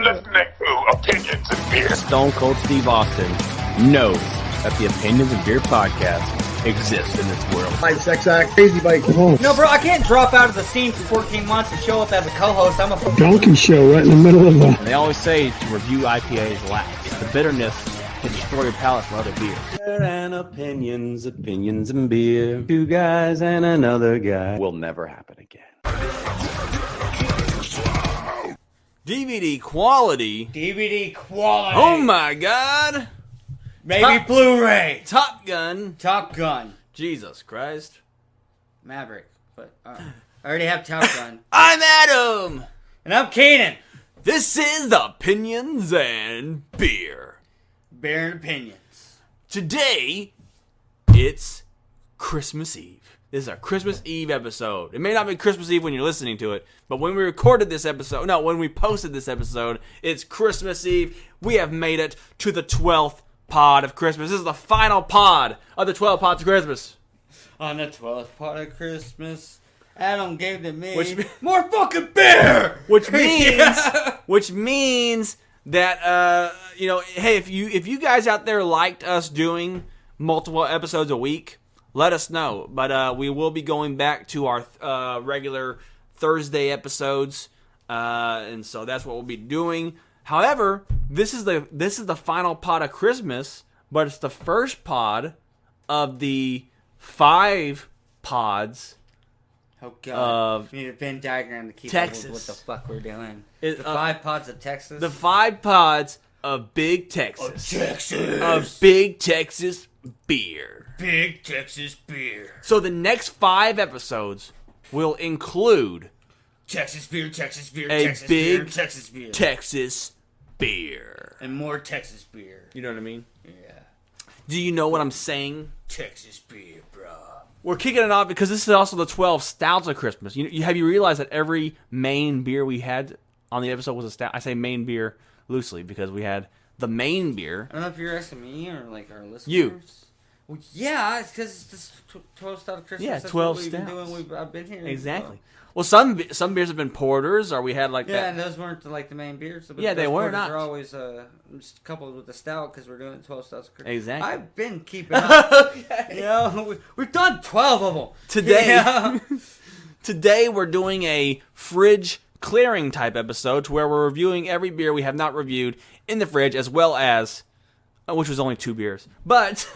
listening to Opinions and Beer. Stone Cold Steve Austin knows that the Opinions and Beer podcast exists in this world. My sex act, crazy bike. Oh. No, bro, I can't drop out of the scene for 14 months and show up as a co-host. I'm a donkey show right in the middle of the... And they always say to review IPAs last. The bitterness can destroy your palate for other beers. And opinions and beer. Two guys and another guy. Will never happen again. DVD quality. DVD quality. Oh my god. Maybe Blu-ray. Top Gun. Top Gun. Jesus Christ. Maverick. But I already have Top Gun. I'm Adam. And I'm Keenan. This is the Opinions and Beer. Beer and Opinions. Today, it's Christmas Eve. This is our Christmas Eve episode. It may not be Christmas Eve when you're listening to it, but when we recorded this episode, when we posted this episode, it's Christmas Eve. We have made it to the 12th pod of Christmas. This is the final pod of the 12 pods of Christmas. On the 12th pod of Christmas, Adam gave to me more fucking beer! Which means that, hey, if you guys out there liked us doing multiple episodes a week, let us know. But we will be going back to our regular Thursday episodes, and so that's what we'll be doing. However, this is the final pod of Christmas, but it's the first pod of the 5 pods. Oh god! We need a Venn diagram to keep Texas. up with what the fuck we're doing. The 5 pods of Texas. The 5 pods of Big Texas. Texas. Of Big Texas beer. Big Texas beer. So the next 5 episodes will include Texas beer, Texas beer, a Texas big beer, Texas beer. Texas beer. And more Texas beer. You know what I mean? Yeah. Do you know what I'm saying? Texas beer, bro. We're kicking it off because this is also the 12 stouts of Christmas. Have you realized that every main beer we had on the episode was a stout? I say main beer loosely because we had the main beer. I don't know if you're asking me or like our listeners. You. Well, yeah, it's because it's this 12 stout of Christmas. Yeah, That's 12 what we've stouts. been doing. I've been here. Exactly. Well, some beers have been porters, or we had like yeah, that. and those weren't like the main beers. But Yeah, they those were porters not. Are always just coupled with the stout because we're doing 12 stouts of Christmas. Exactly. I've been keeping up. Okay. We've done 12 of them Today. Yeah. Today we're doing a fridge clearing type episode to where we're reviewing every beer we have not reviewed in the fridge, as well as, which was only 2 beers, but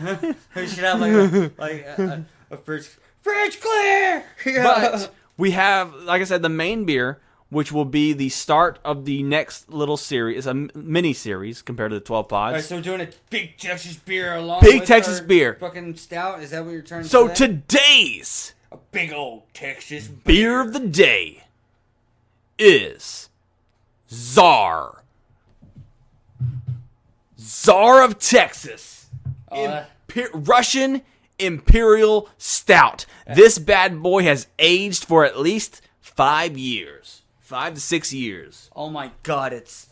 We should have a fridge clear. Yeah. but we have, like I said, the main beer, which will be the start of the next little series. It's a mini series compared to the 12 pods. All right, so we're doing a big Texas beer along Big with Texas our beer. fucking stout. Is that what you're trying to So say? today's A big old Texas beer of the day is Czar. Czar of Texas. Russian Imperial Stout. This bad boy has aged for at least 5 years. 5 to 6 years. Oh my god, it's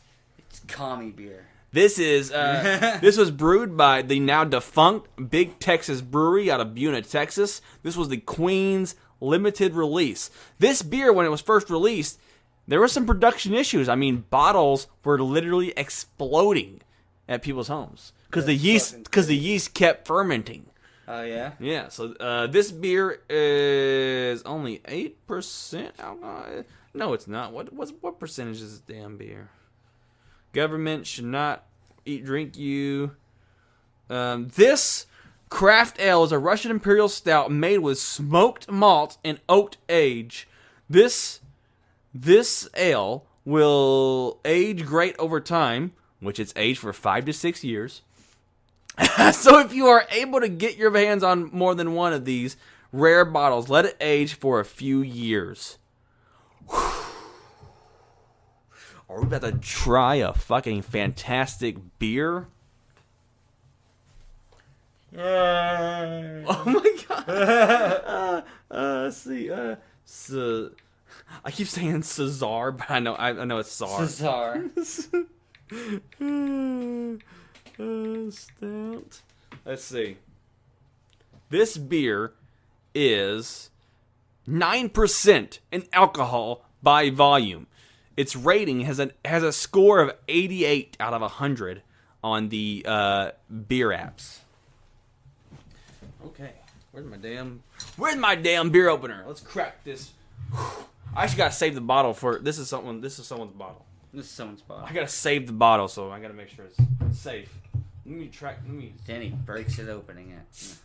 commie beer. This is this was brewed by the now defunct Big Texas Brewery out of Buna, Texas. This was the Queen's limited release. This beer, when it was first released, there were some production issues. I mean, bottles were literally exploding at people's homes because the yeast kept fermenting. Oh yeah. Yeah. So this beer is only 8% alcohol. No, it's not. What percentage is this damn beer? Government should not drink you. This craft ale is a Russian Imperial Stout made with smoked malt and oaked age. This ale will age great over time, which it's aged for 5 to 6 years. So if you are able to get your hands on more than one of these rare bottles, let it age for a few years. Are we about to try a fucking fantastic beer? Oh my god! Let's see. I keep saying Czar, but I know it's Czar. Czar. Stout. Let's see. This beer is 9% in alcohol by volume. its rating has a score of 88 out of 100 on the beer apps. Okay, where's my damn beer opener? Let's crack this. I actually gotta save the bottle for this is someone's bottle. This is someone's bottle. I gotta save the bottle, so I gotta make sure it's safe. Then he breaks it opening it.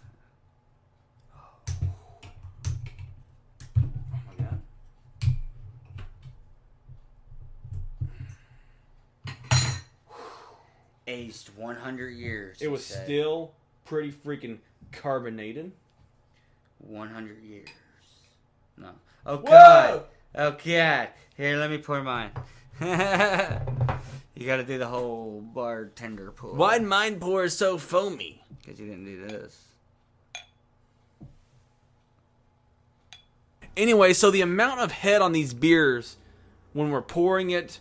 Oh my god. Aged 100 years. It was still pretty freaking carbonated. 100 years. No. Oh god. Oh god. Here, let me pour mine. You gotta do the whole bartender pour. Why'd mine pour so foamy? Because you didn't do this. Anyway, so the amount of head on these beers when we're pouring it,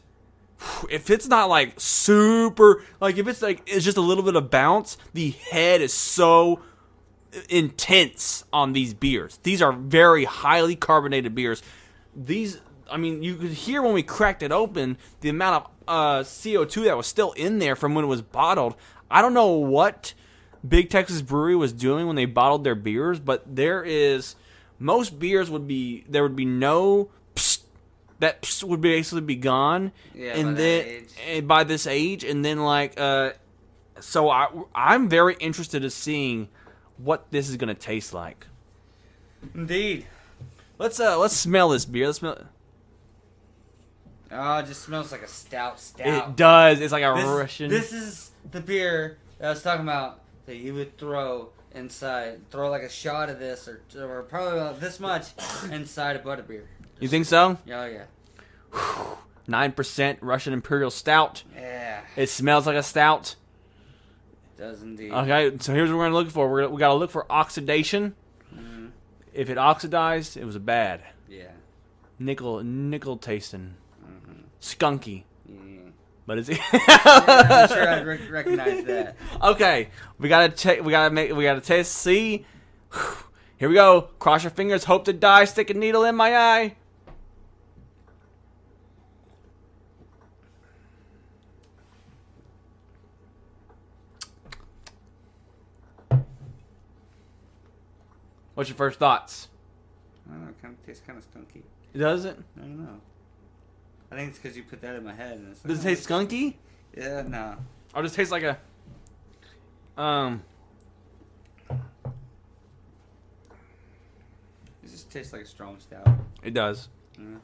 if it's not like super, like if it's like it's just a little bit of bounce, the head is so intense on these beers. These are very highly carbonated beers. These, I mean, you could hear when we cracked it open the amount of CO2 that was still in there from when it was bottled. I don't know what Big Texas Brewery was doing when they bottled their beers, but most beers would be no psst, that psst would basically be gone. Yeah, and then by this age, and then like so I'm very interested in seeing what this is gonna taste like. Indeed. Let's smell this beer. Let's smell it. Oh, it just smells like a stout. It does. It's like a Russian. This is the beer that I was talking about that you would throw inside. Throw like a shot of this, or probably about this much inside a butterbeer. You think so? Oh, yeah. 9% Russian Imperial Stout. Yeah. It smells like a stout. It does indeed. Okay, so here's what we're going to look for. We got to look for oxidation. Mm-hmm. If it oxidized, it was bad. Yeah. Nickel tasting. Mm-hmm. Skunky. Yeah. But is it? I'm sure I'd recognize that. Okay, we gotta taste. See, here we go. Cross your fingers. Hope to die. Stick a needle in my eye. What's your first thoughts? I don't know. It kind of tastes kind of skunky. Does it? I don't know. I think it's because you put that in my head. And it's like, Does it taste skunky? Yeah, no. Or just taste like a It just tastes like a strong stout. It does. Yeah.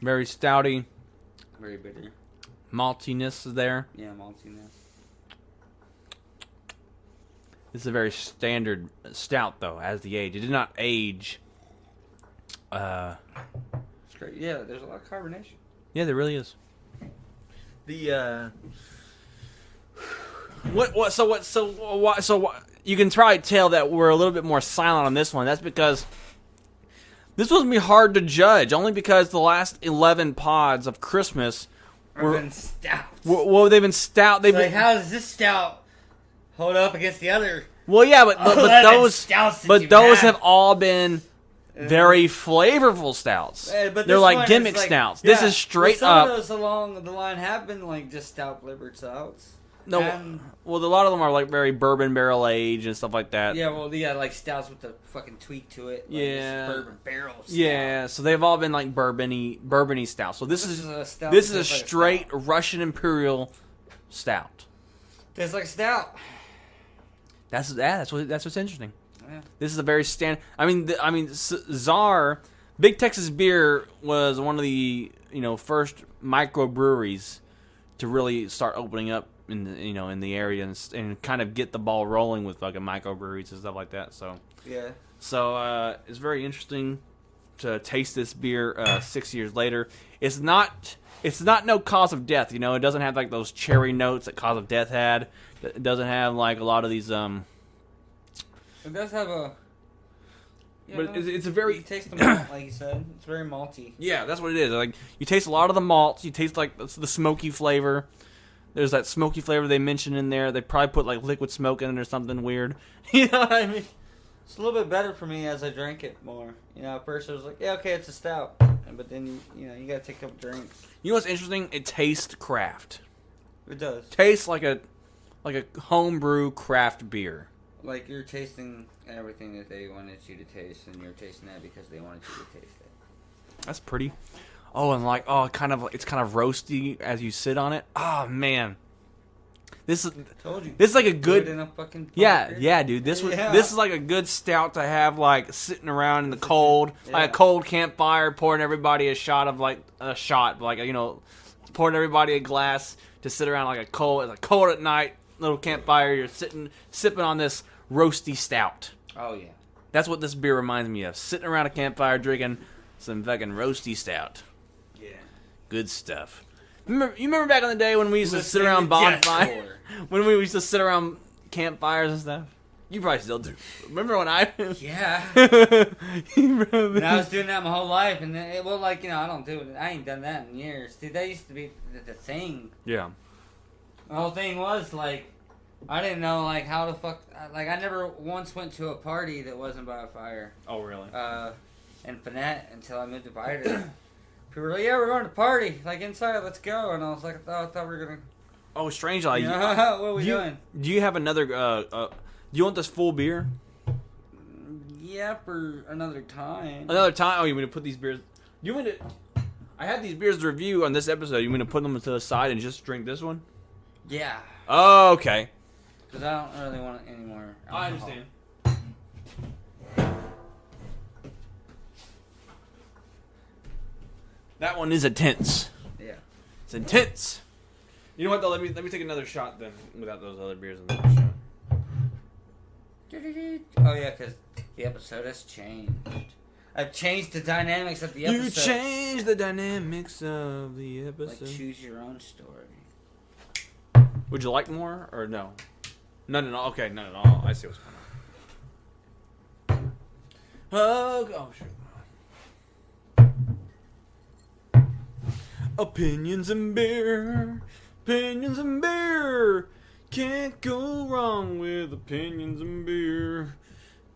Very stouty. Very bitter. Maltiness is there. Yeah, maltiness. This is a very standard stout, though, as the age. It did not age. It's great. Yeah, there's a lot of carbonation. Yeah, there really is. The So you can probably tell that we're a little bit more silent on this one. That's because this was gonna be hard to judge, only because the last 11 pods of Christmas They've been stout. Well, they've been stout. They've been, how does this stout hold up against the other? well, yeah, but those have all been very flavorful stouts. But they're like gimmick stouts. This is straight some up. of those along the line have been like just stout flavored stouts. No, well, a lot of them are like very bourbon barrel aged and stuff like that. Yeah, well, yeah, like stouts with the fucking tweak to it. Like Yeah. this bourbon barrel stout. Yeah, so they've all been like bourbony stouts. So this is a stout. this is a tastes like straight stout. Russian Imperial Stout. Tastes like a stout. That's what's interesting. Yeah. This is a very Czar, Big Texas Beer was one of the first microbreweries to really start opening up in the area and kind of get the ball rolling with fucking microbreweries and stuff like that. So Yeah. it's very interesting to taste this beer 6 years later. It's not no Cause of Death. It doesn't have like those cherry notes that Cause of Death had. It doesn't have like a lot of these. It does have a. But it's a very. You taste the malt, like you said. It's very malty. Yeah, that's what it is. Like you taste a lot of the malts. You taste like the smoky flavor. There's that smoky flavor they mentioned in there. They probably put like liquid smoke in it or something weird. You know what I mean? It's a little bit better for me as I drank it more. At first I was like, yeah, okay, it's a stout. but then you gotta take a couple drinks. You know what's interesting? It tastes craft. It does. Tastes like a homebrew craft beer. Like you're tasting everything that they wanted you to taste, and you're tasting that because they wanted you to taste it. That's pretty. Oh, and it's kind of roasty as you sit on it. Oh man, this is Told you. this is like a good. In a fucking Yeah, dude. This is like a good stout to have like sitting around in the cold, like a cold campfire, pouring everybody a shot, pouring everybody a glass to sit around like it's cold at night, little campfire. You're sipping on this roasty stout. Oh yeah. That's what this beer reminds me of. Sitting around a campfire drinking some fucking roasty stout. Yeah. Good stuff. You remember back in the day when we used to sit around bonfire? When we used to sit around campfires and stuff? You probably still do. Remember when I... Yeah. And I was doing that my whole life, and then I don't do it. I ain't done that in years. Dude, that used to be the thing. Yeah. The whole thing was, I didn't know, how the fuck... I never once went to a party that wasn't by a fire. Oh, really? In Finette until I moved to Biden. People were like, yeah, we're going to party. Inside, let's go. And I was like, I thought we were going to... Oh, strangely. what are we doing? Do you have another... do you want this full beer? Yeah, for another time. Another time? Oh, you want to put these beers... You want to... I had these beers to review on this episode. You want to put them to the side and just drink this one? Yeah. Oh, okay. Because I don't really want any more alcohol. I understand. That one is intense. Yeah. It's intense. You know what though? Let me take another shot then without those other beers in there. Oh yeah, because the episode has changed. I've changed the dynamics of the episode. You changed the dynamics of the episode. Choose your own story. Would you like more or no? None at all. Okay, none at all. I see what's going on. Oh shoot. Opinions and beer. Opinions and beer. Can't go wrong with opinions and beer.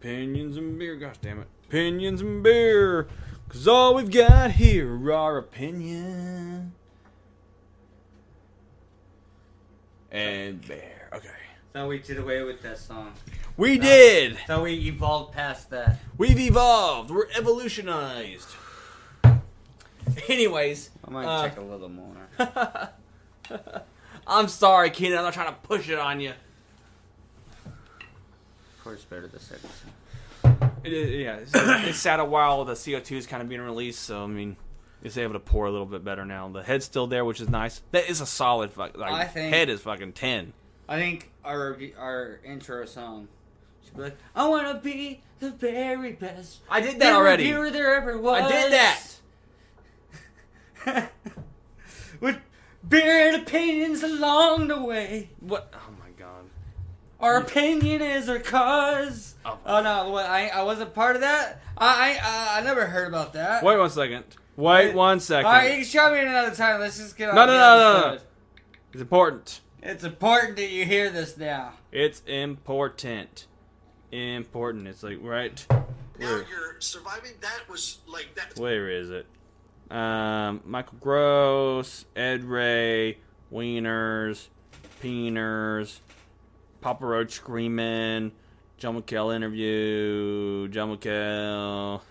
Opinions and beer. Gosh damn it. Opinions and beer. 'Cause all we've got here are opinions. And bear. Okay. So we did away with that song. We did. So we evolved past that. We've evolved. We're evolutionized. Anyways. I might check a little more. I'm sorry, Keenan. I'm not trying to push it on you. Of course, better the second song. It is, yeah. It's sat a while. The CO2 is kind of being released, so I mean, it's able to pour a little bit better now. The head's still there, which is nice. That is a solid head is fucking 10. I think our intro song should be like, I want to be the very best. I did that already. Reviewer there ever was. I did that. With beer and opinions along the way. What? Oh my god. Our opinion is our cause. Oh no, what? I wasn't part of that. I never heard about that. Wait 1 second. Wait 1 second. All right, you can show me another time. Let's just get on. No. It's important. It's important that you hear this now. It's important. Important. It's like right. Now you're surviving. That was like that. Where is it? Michael Gross, Ed Ray, Wieners, Peeners, Papa Roach Screamin', John McKell interview, John McKell,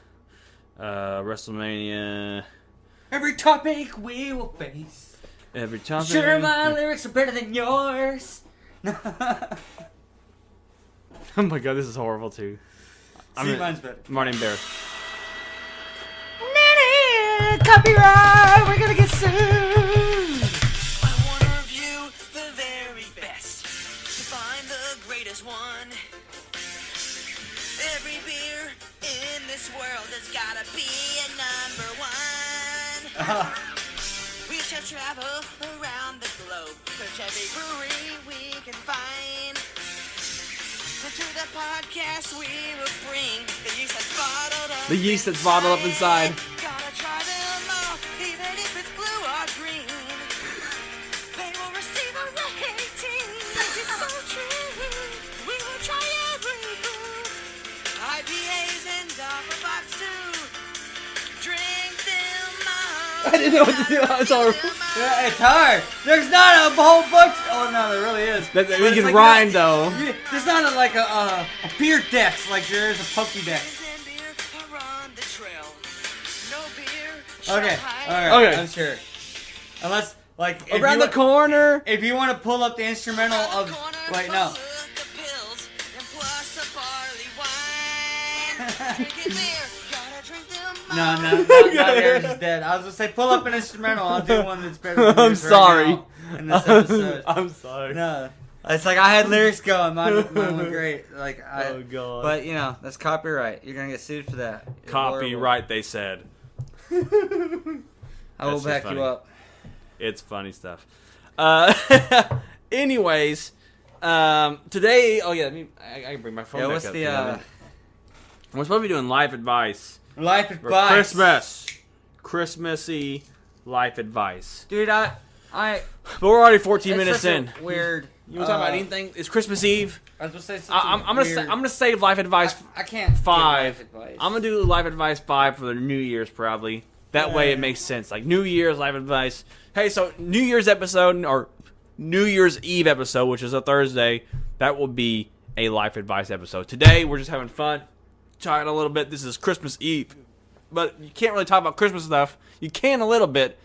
WrestleMania. Every topic we will face. Every topic. Sure, my lyrics are better than yours. Oh my god, this is horrible too. Mine's better. I'm already embarrassed. Copyright, we're gonna get sued. I want to review the very best to find the greatest one. Every beer in this world has gotta be a number one. We shall travel around the globe, search every brewery we can find. And to the podcast we will bring the yeast that's bottled up. The yeast that's bottled up inside. Gotta try them all, even if it's blue or green. They will receive a rating. It's so true. We will try every brew. IPAs and Doppelbocks too. Drink them I didn't know what to do. I was all... Yeah, it's hard. There's not a whole bunch. Oh no, there really is. But But we it's can like rhyme, not- though. There's not like a beer dex like there is a Pokédex. Okay, alright, Okay. I'm sure. Unless, like, if Around you, the corner. if you want to pull up the instrumental of, wait, no. No, not Yours is Dead. I was gonna say pull up an instrumental. I'll do one that's better than I'm yours sorry. right now in this episode. I'm sorry. No, it's like I had lyrics going. Mine went great. Like Oh, God. But you know that's copyright. You're gonna get sued for that. It's Copyright, they said. horrible. I will That's back funny. you up. It's funny stuff. Anyways, today. Oh yeah, I can bring my phone. Yeah, back what's up the here. We're supposed to be doing life advice life for advice? Christmas, Christmassy life advice. Dude. I. But we're already 14 It's minutes such a in. Weird. You want to talk about anything? It's Christmas Eve. I was gonna say something I'm gonna weird. I'm gonna save life advice I can't. give 5. life advice. I'm gonna do life advice 5 for the New Year's probably. That way it makes sense. Like New Year's life advice. Hey, so New Year's episode or New Year's Eve episode, which is a Thursday, that will be a life advice episode. Today we're just having fun, chatting a little bit. This is Christmas Eve, but you can't really talk about Christmas stuff. You can a little bit,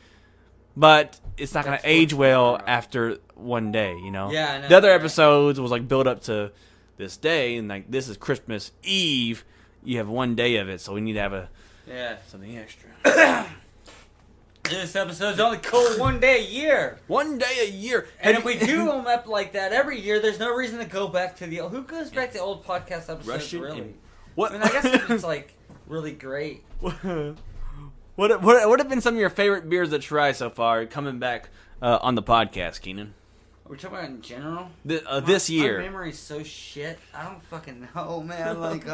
but it's not gonna age well after one day. You know. Yeah, I know, The other right. episodes was like build up to this day, and like this is Christmas Eve. You have one day of it, so we need to have Yeah. something extra. This episode's only cool one day a year. One day a year. And if we do them up like that every year, there's no reason to go back to the old. Who goes back to old podcast episodes, Russian really? and- What? I mean, I guess if it's like really great. What have been some of your favorite beers to try so far coming back on the podcast, Keenan? Are we talking about in general? This year. My memory's so shit. I don't fucking know, man. Like,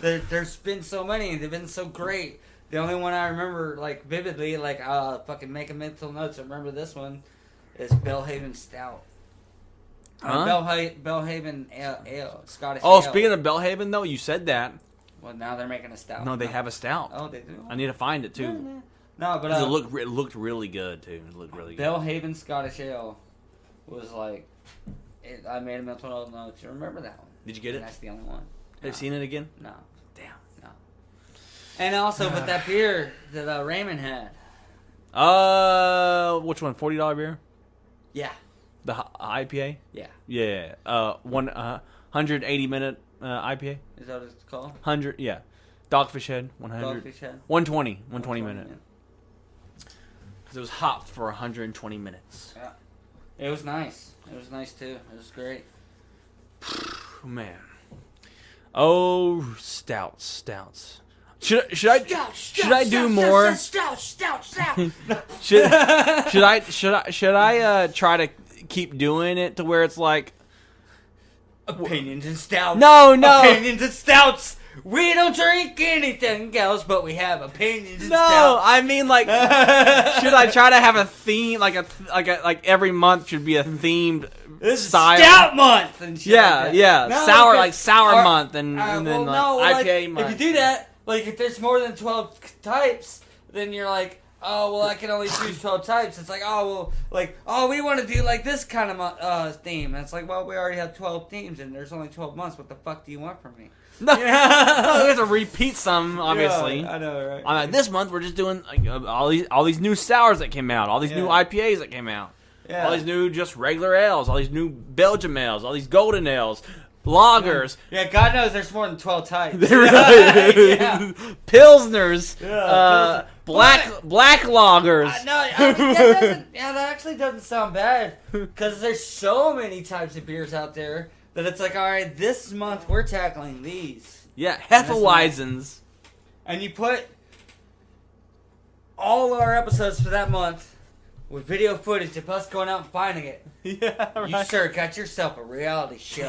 there's been so many. They've been so great. The only one I remember, like, vividly, like, fucking making mental notes. I remember this one is Belhaven Stout. Huh? Belhaven Ale, Scottish Oh, Ale. speaking of Belhaven, though, you said that. Well, now they're making a stout. No, they have a stout. Oh, they do? I need to find it, too. No, but 'Cause it looked really good, too. It looked really good. Belhaven Scottish Ale was like, I made a mental note to remember that one. Did you get And it? that's the only one. Have you seen it again? No. Damn. No. And also, with that beer that Raymond had. Which one? $40 beer? Yeah. The IPA? Yeah. Yeah. 180-minute IPA? Is that what it's called? 100, yeah. Dogfish Head, 100. Dogfish Head? 120 minute. Because it was hot for 120 minutes. Yeah. It was nice. It was nice, too. It was great. Oh, man. Oh, stouts. Should I do more? Stout. Should I try to keep doing it to where it's like Opinions and stouts. No. Opinions and stouts. We don't drink anything else, but we have opinions and No, stouts. I mean like should I try to have a theme like every month should be a themed This style? is Stout Month and shit like that. Yeah. No, Sour because- sour or- month and then well, like no, IPA like, month. if you do that, like if there's more than 12 types, then you're like, oh well, I can only choose 12 types. It's like, oh well, like we want to do like this kind of theme. And it's like, well, we already have 12 themes and there's only 12 months. What the fuck do you want from me? No, we have to repeat some obviously. Yeah, I know, right? I'm like, this month we're just doing like, all these new sours that came out, all these new Yeah. IPAs that came out, Yeah. all these new just regular ales, all these new Belgium ales, all these golden ales, lagers, Yeah, God knows there's more than 12 types. yeah. Pilsners, Yeah, black lagers. That actually doesn't sound bad because there's so many types of beers out there that it's like, all right, this month we're tackling these. Yeah, Hefeweizens. And you put all our episodes for that month with video footage of us going out and finding it. Yeah, You, sir, got yourself a reality show.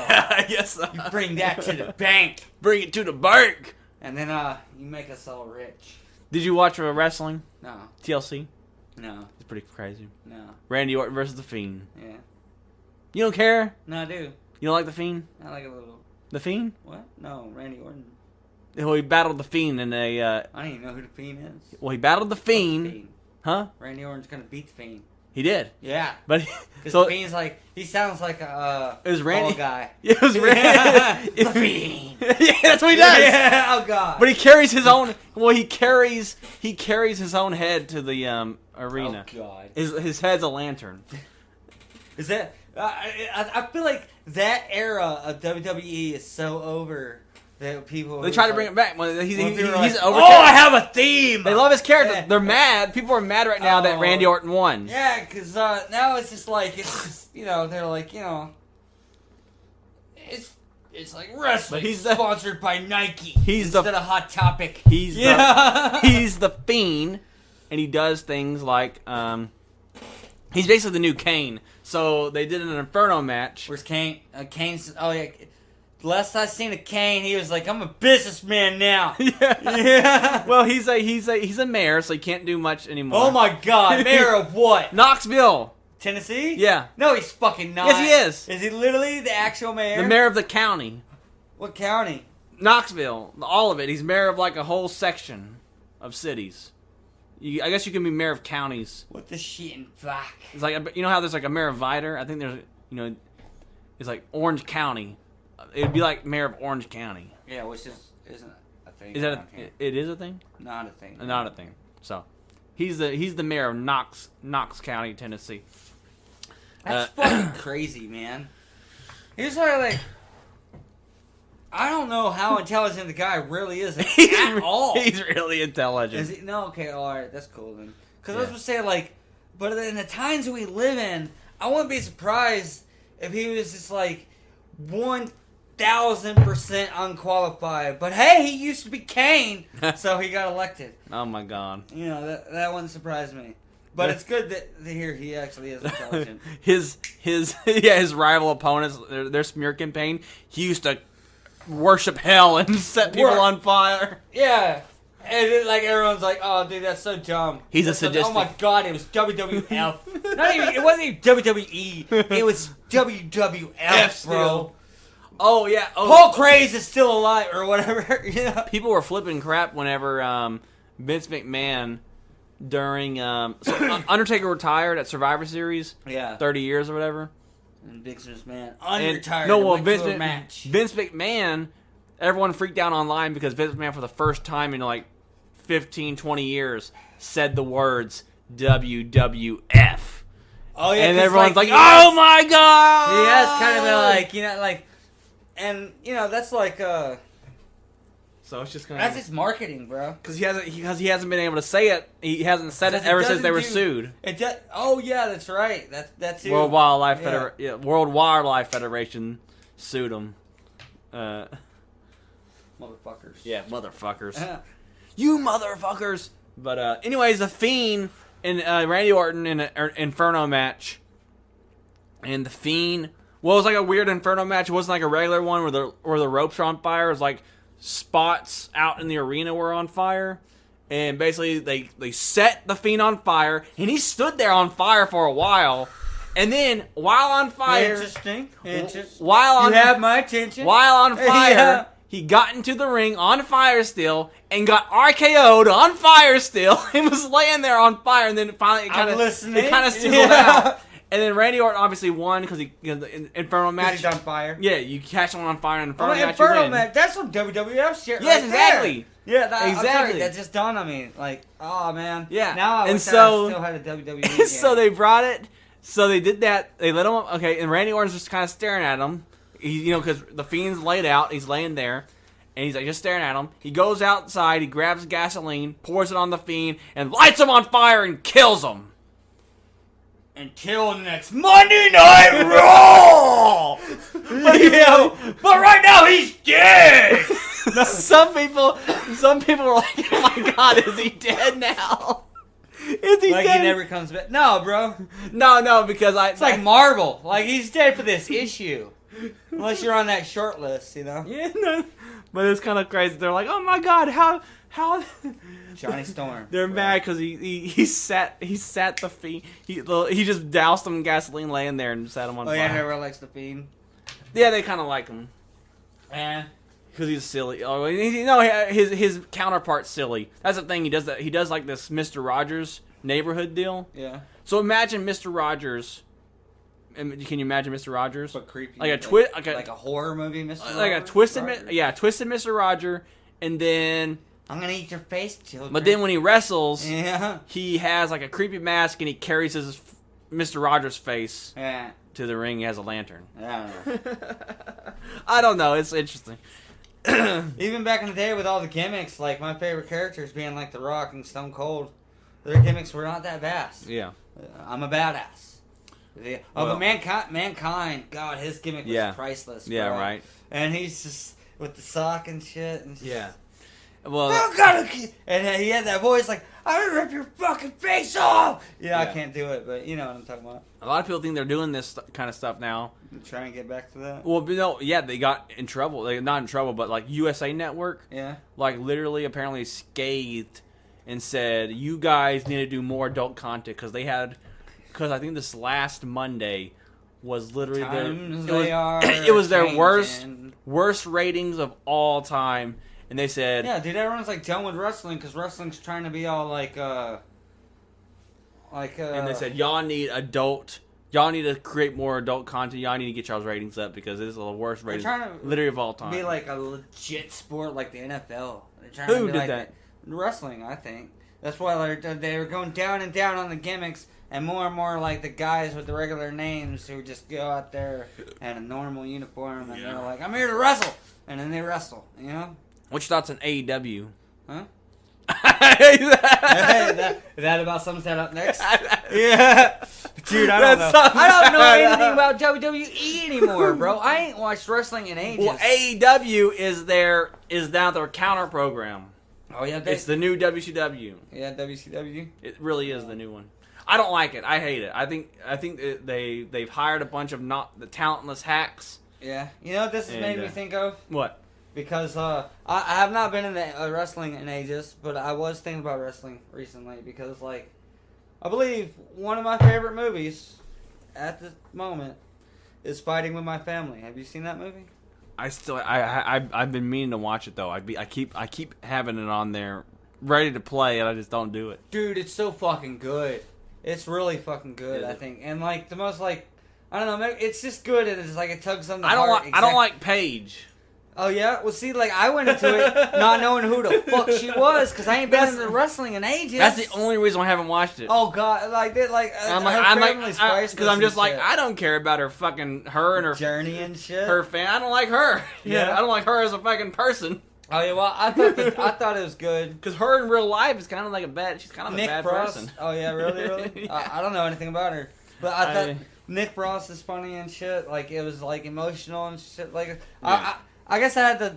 yes. You bring that to the bank. Bring it to the bank. And then you make us all rich. Did you watch wrestling? No, TLC? no, It's pretty crazy. no. Randy Orton versus The Fiend. Yeah. You don't care? No, I do. You don't like The Fiend? I like a little. The Fiend? What? No, Randy Orton. Well, he battled The Fiend in a... I don't even know who the Fiend is. well, he battled The Fiend. Huh? Randy Orton's gonna beat the Fiend. He did. Yeah. But Because so the Fiend's like, he sounds like a it was Randy. tall guy. Yeah, it was Randy. The Fiend. Yeah, that's what he does. Yeah, oh god. But he carries his own. Well, he carries his own head to the arena. Oh god. His head's a lantern. Is that? I feel like that era of WWE is so over that people. They try to bring it back. Well, he's like, over. oh, I have a theme. They love his character. Yeah. They're mad. People are mad right now that Randy Orton won. Yeah, because now it's just like they're like it's like wrestling. But he's the- sponsored by Nike. He's instead of Hot Topic. He's the Fiend, and he does things like he's basically the new Kane. So they did an Inferno match. Where's Kane? Kane's. Oh yeah. Last I seen of Kane, he was like, "I'm a businessman now." Yeah. Well, he's a mayor, so he can't do much anymore. Oh my God, mayor of what? Knoxville, Tennessee? Yeah. No, he's fucking not. Yes, he is. Is he literally the actual mayor? The mayor of the county, What county? Knoxville, all of it. He's mayor of like a whole section of cities. I guess you can be mayor of counties. What the shit in fuck? It's like, you know how there's like a mayor of Vidor? I think there's, it's like Orange County. It'd be like mayor of Orange County. Yeah, which isn't a thing. Is that around here. it is a thing? Not a thing. Not a thing. So, he's the mayor of Knox County, Tennessee. That's fucking crazy, man. He's like, I don't know how intelligent the guy really is at all. He's really intelligent. Is he? No, okay, all right, that's cool then. Because I was Yeah. gonna say like, but in the times we live in, I wouldn't be surprised if he was just like 1,000% unqualified. But hey, he used to be Kane, so he got elected. Oh my God. You know that wouldn't surprise me. But it's good to hear he actually is intelligent. his rival opponents, their smear campaign, he used to worship hell and set people on fire. Yeah. And like everyone's like, oh, dude, that's so dumb. He's That's a sadistic. Oh my God, it was WWF. It wasn't even WWE. It was WWF, bro. Oh yeah. Oh. Paul Craze is still alive or whatever. You know. People were flipping crap whenever Vince McMahon during Undertaker retired at Survivor Series. Yeah. 30 years or whatever. And Dixon's man And- unretired. No, well, went Vince, to a match. Vince McMahon, everyone freaked out online because Vince McMahon, for the first time in like 15, 20 years, said the words WWF. Oh yeah. And 'cause, everyone's like, he has- oh my God! He has kind of been like, and that's like So it's just kind that's of his marketing, bro. because he hasn't been able to say it. He hasn't said it Because it ever since they were doesn't sued. It does. Oh yeah, that's right. That's it. World Wildlife Yeah. World Wildlife Federation sued him. Motherfuckers. Yeah, motherfuckers. You motherfuckers. But anyways, the Fiend and Randy Orton in an Inferno match, and the Fiend. Well, it was like a weird Inferno match. It wasn't like a regular one where the ropes are on fire. It was like spots out in the arena were on fire, and basically they set the Fiend on fire, and he stood there on fire for a while, and then while on fire, Interesting. while on You have my attention. while on fire, Yeah. he got into the ring on fire still and got RKO'd on fire still and was laying there on fire, and then finally it kind of sizzled out. And then Randy Orton obviously won because the Inferno match. He's on fire. Yeah, you catch someone on fire in an Oh, Inferno match, you Inferno win. match. That's some WWF shit. Yes, right exactly. There. Yeah, I'm Exactly. sorry, that just dawned on me. Like, oh man. Yeah. Now I And wish so- I still had a WWE. Game. So they brought it. So they did that. They let him. Okay, and Randy Orton's just kind of staring at him. Because the Fiend's laid out. He's laying there. And he's like just staring at him. He goes outside, he grabs gasoline, pours it on the Fiend, and lights him on fire and kills him. Until next Monday Night Raw. But right now he's dead. Some people were like, "Oh my God, is he dead now? Is he Like dead?" he never comes back. No, bro. No, because It's like Marvel. Like he's dead for this issue. Unless you're on that short list, you know. Yeah, no. But it's kind of crazy. They're like, "Oh my God, how?" Johnny Storm. They're mad because he set the Fiend. He just doused him in gasoline laying there and set him on Oh fire. yeah, everyone likes the Fiend. Yeah, they kind of like him And because he's silly. Oh, his counterpart's silly. That's the thing. He does like this Mr. Rogers neighborhood deal. Yeah. So imagine Mr. Rogers. Can you imagine Mr. Rogers? But creepy. Like a twist, like a horror movie, Mr. like Rogers? a twisted, Rogers. twisted Mr. Roger, and then. I'm gonna eat your face, children. But then when he wrestles, yeah, he has like a creepy mask, and he carries his Mr. Rogers' face yeah, to the ring. He has a lantern. I don't know. I don't know. It's interesting. Even back in the day with all the gimmicks, like my favorite characters being like The Rock and Stone Cold, their gimmicks were not that vast. Yeah. I'm a badass. Yeah. Oh, Well- but mankind, God, his gimmick was priceless. Yeah, bro. right. And he's just with the sock and shit. And just, Yeah. Well, "I'm gonna and he had that voice like, I'm gonna rip your fucking face off. Yeah, I Yeah. can't do it, but you know what I'm talking about. a lot of people think they're doing this kind of stuff now. Try and get back to that. Well, but no, yeah, they got in trouble. They not in trouble, but like USA Network, Yeah. like literally, apparently scathed and said, "You guys need to do more adult content," because I think this last Monday was literally Times their they are it was their changing. worst ratings of all time, and they said, Yeah, dude, everyone's like done with wrestling because wrestling's trying to be all like, and they said, y'all need to create more adult content. Y'all need to get y'all's ratings up because this is the worst ratings trying to literally of all time. be like a legit sport like the NFL. They're trying Who to be did like that? Wrestling, I think. That's why they're going down and down on the gimmicks, and more like the guys with the regular names who just go out there in a normal uniform and they're like, I'm here to wrestle, and then they wrestle, you know? What's your thoughts on AEW? Huh? Hey, that about sums that up next? Yeah. Dude, I don't know. That's I don't know anything about WWE anymore, bro. I ain't watched wrestling in ages. Well, AEW is now their counter program. Oh, yeah, It's the new WCW. yeah, WCW. It really is the new one. I don't like it. I hate it. I think they've hired a bunch of not the talentless hacks. Yeah. You know what this has made me think of? What? Because I have not been in wrestling in ages, but I was thinking about wrestling recently because, like, I believe one of my favorite movies at the moment is Fighting with My Family. Have you seen that movie? I've been meaning to watch it though. I keep having it on there, ready to play, and I just don't do it. Dude, it's so fucking good. It's really fucking good, Is I it? think. And like the most like, I don't know, it's just good and it's like it tugs on the I don't heart. like I don't like Paige. Oh yeah, well see, like I went into it not knowing who the fuck she was because I ain't been into wrestling in ages. That's the only reason I haven't watched it. Oh god, like that, like I'm her like family's because priceless I'm just and like shit. I don't care about her and her Journey and shit. her fan. I don't like her. Yeah. I don't like her as a fucking person. Oh yeah, well I thought it was good. Because her in real life is kind of like she's kind of Nick a bad Frost. person. Oh yeah, really? Yeah. I don't know anything about her, but I thought I- Nick Frost is funny and shit. Like it was like emotional and shit. Like Yeah. I guess I had the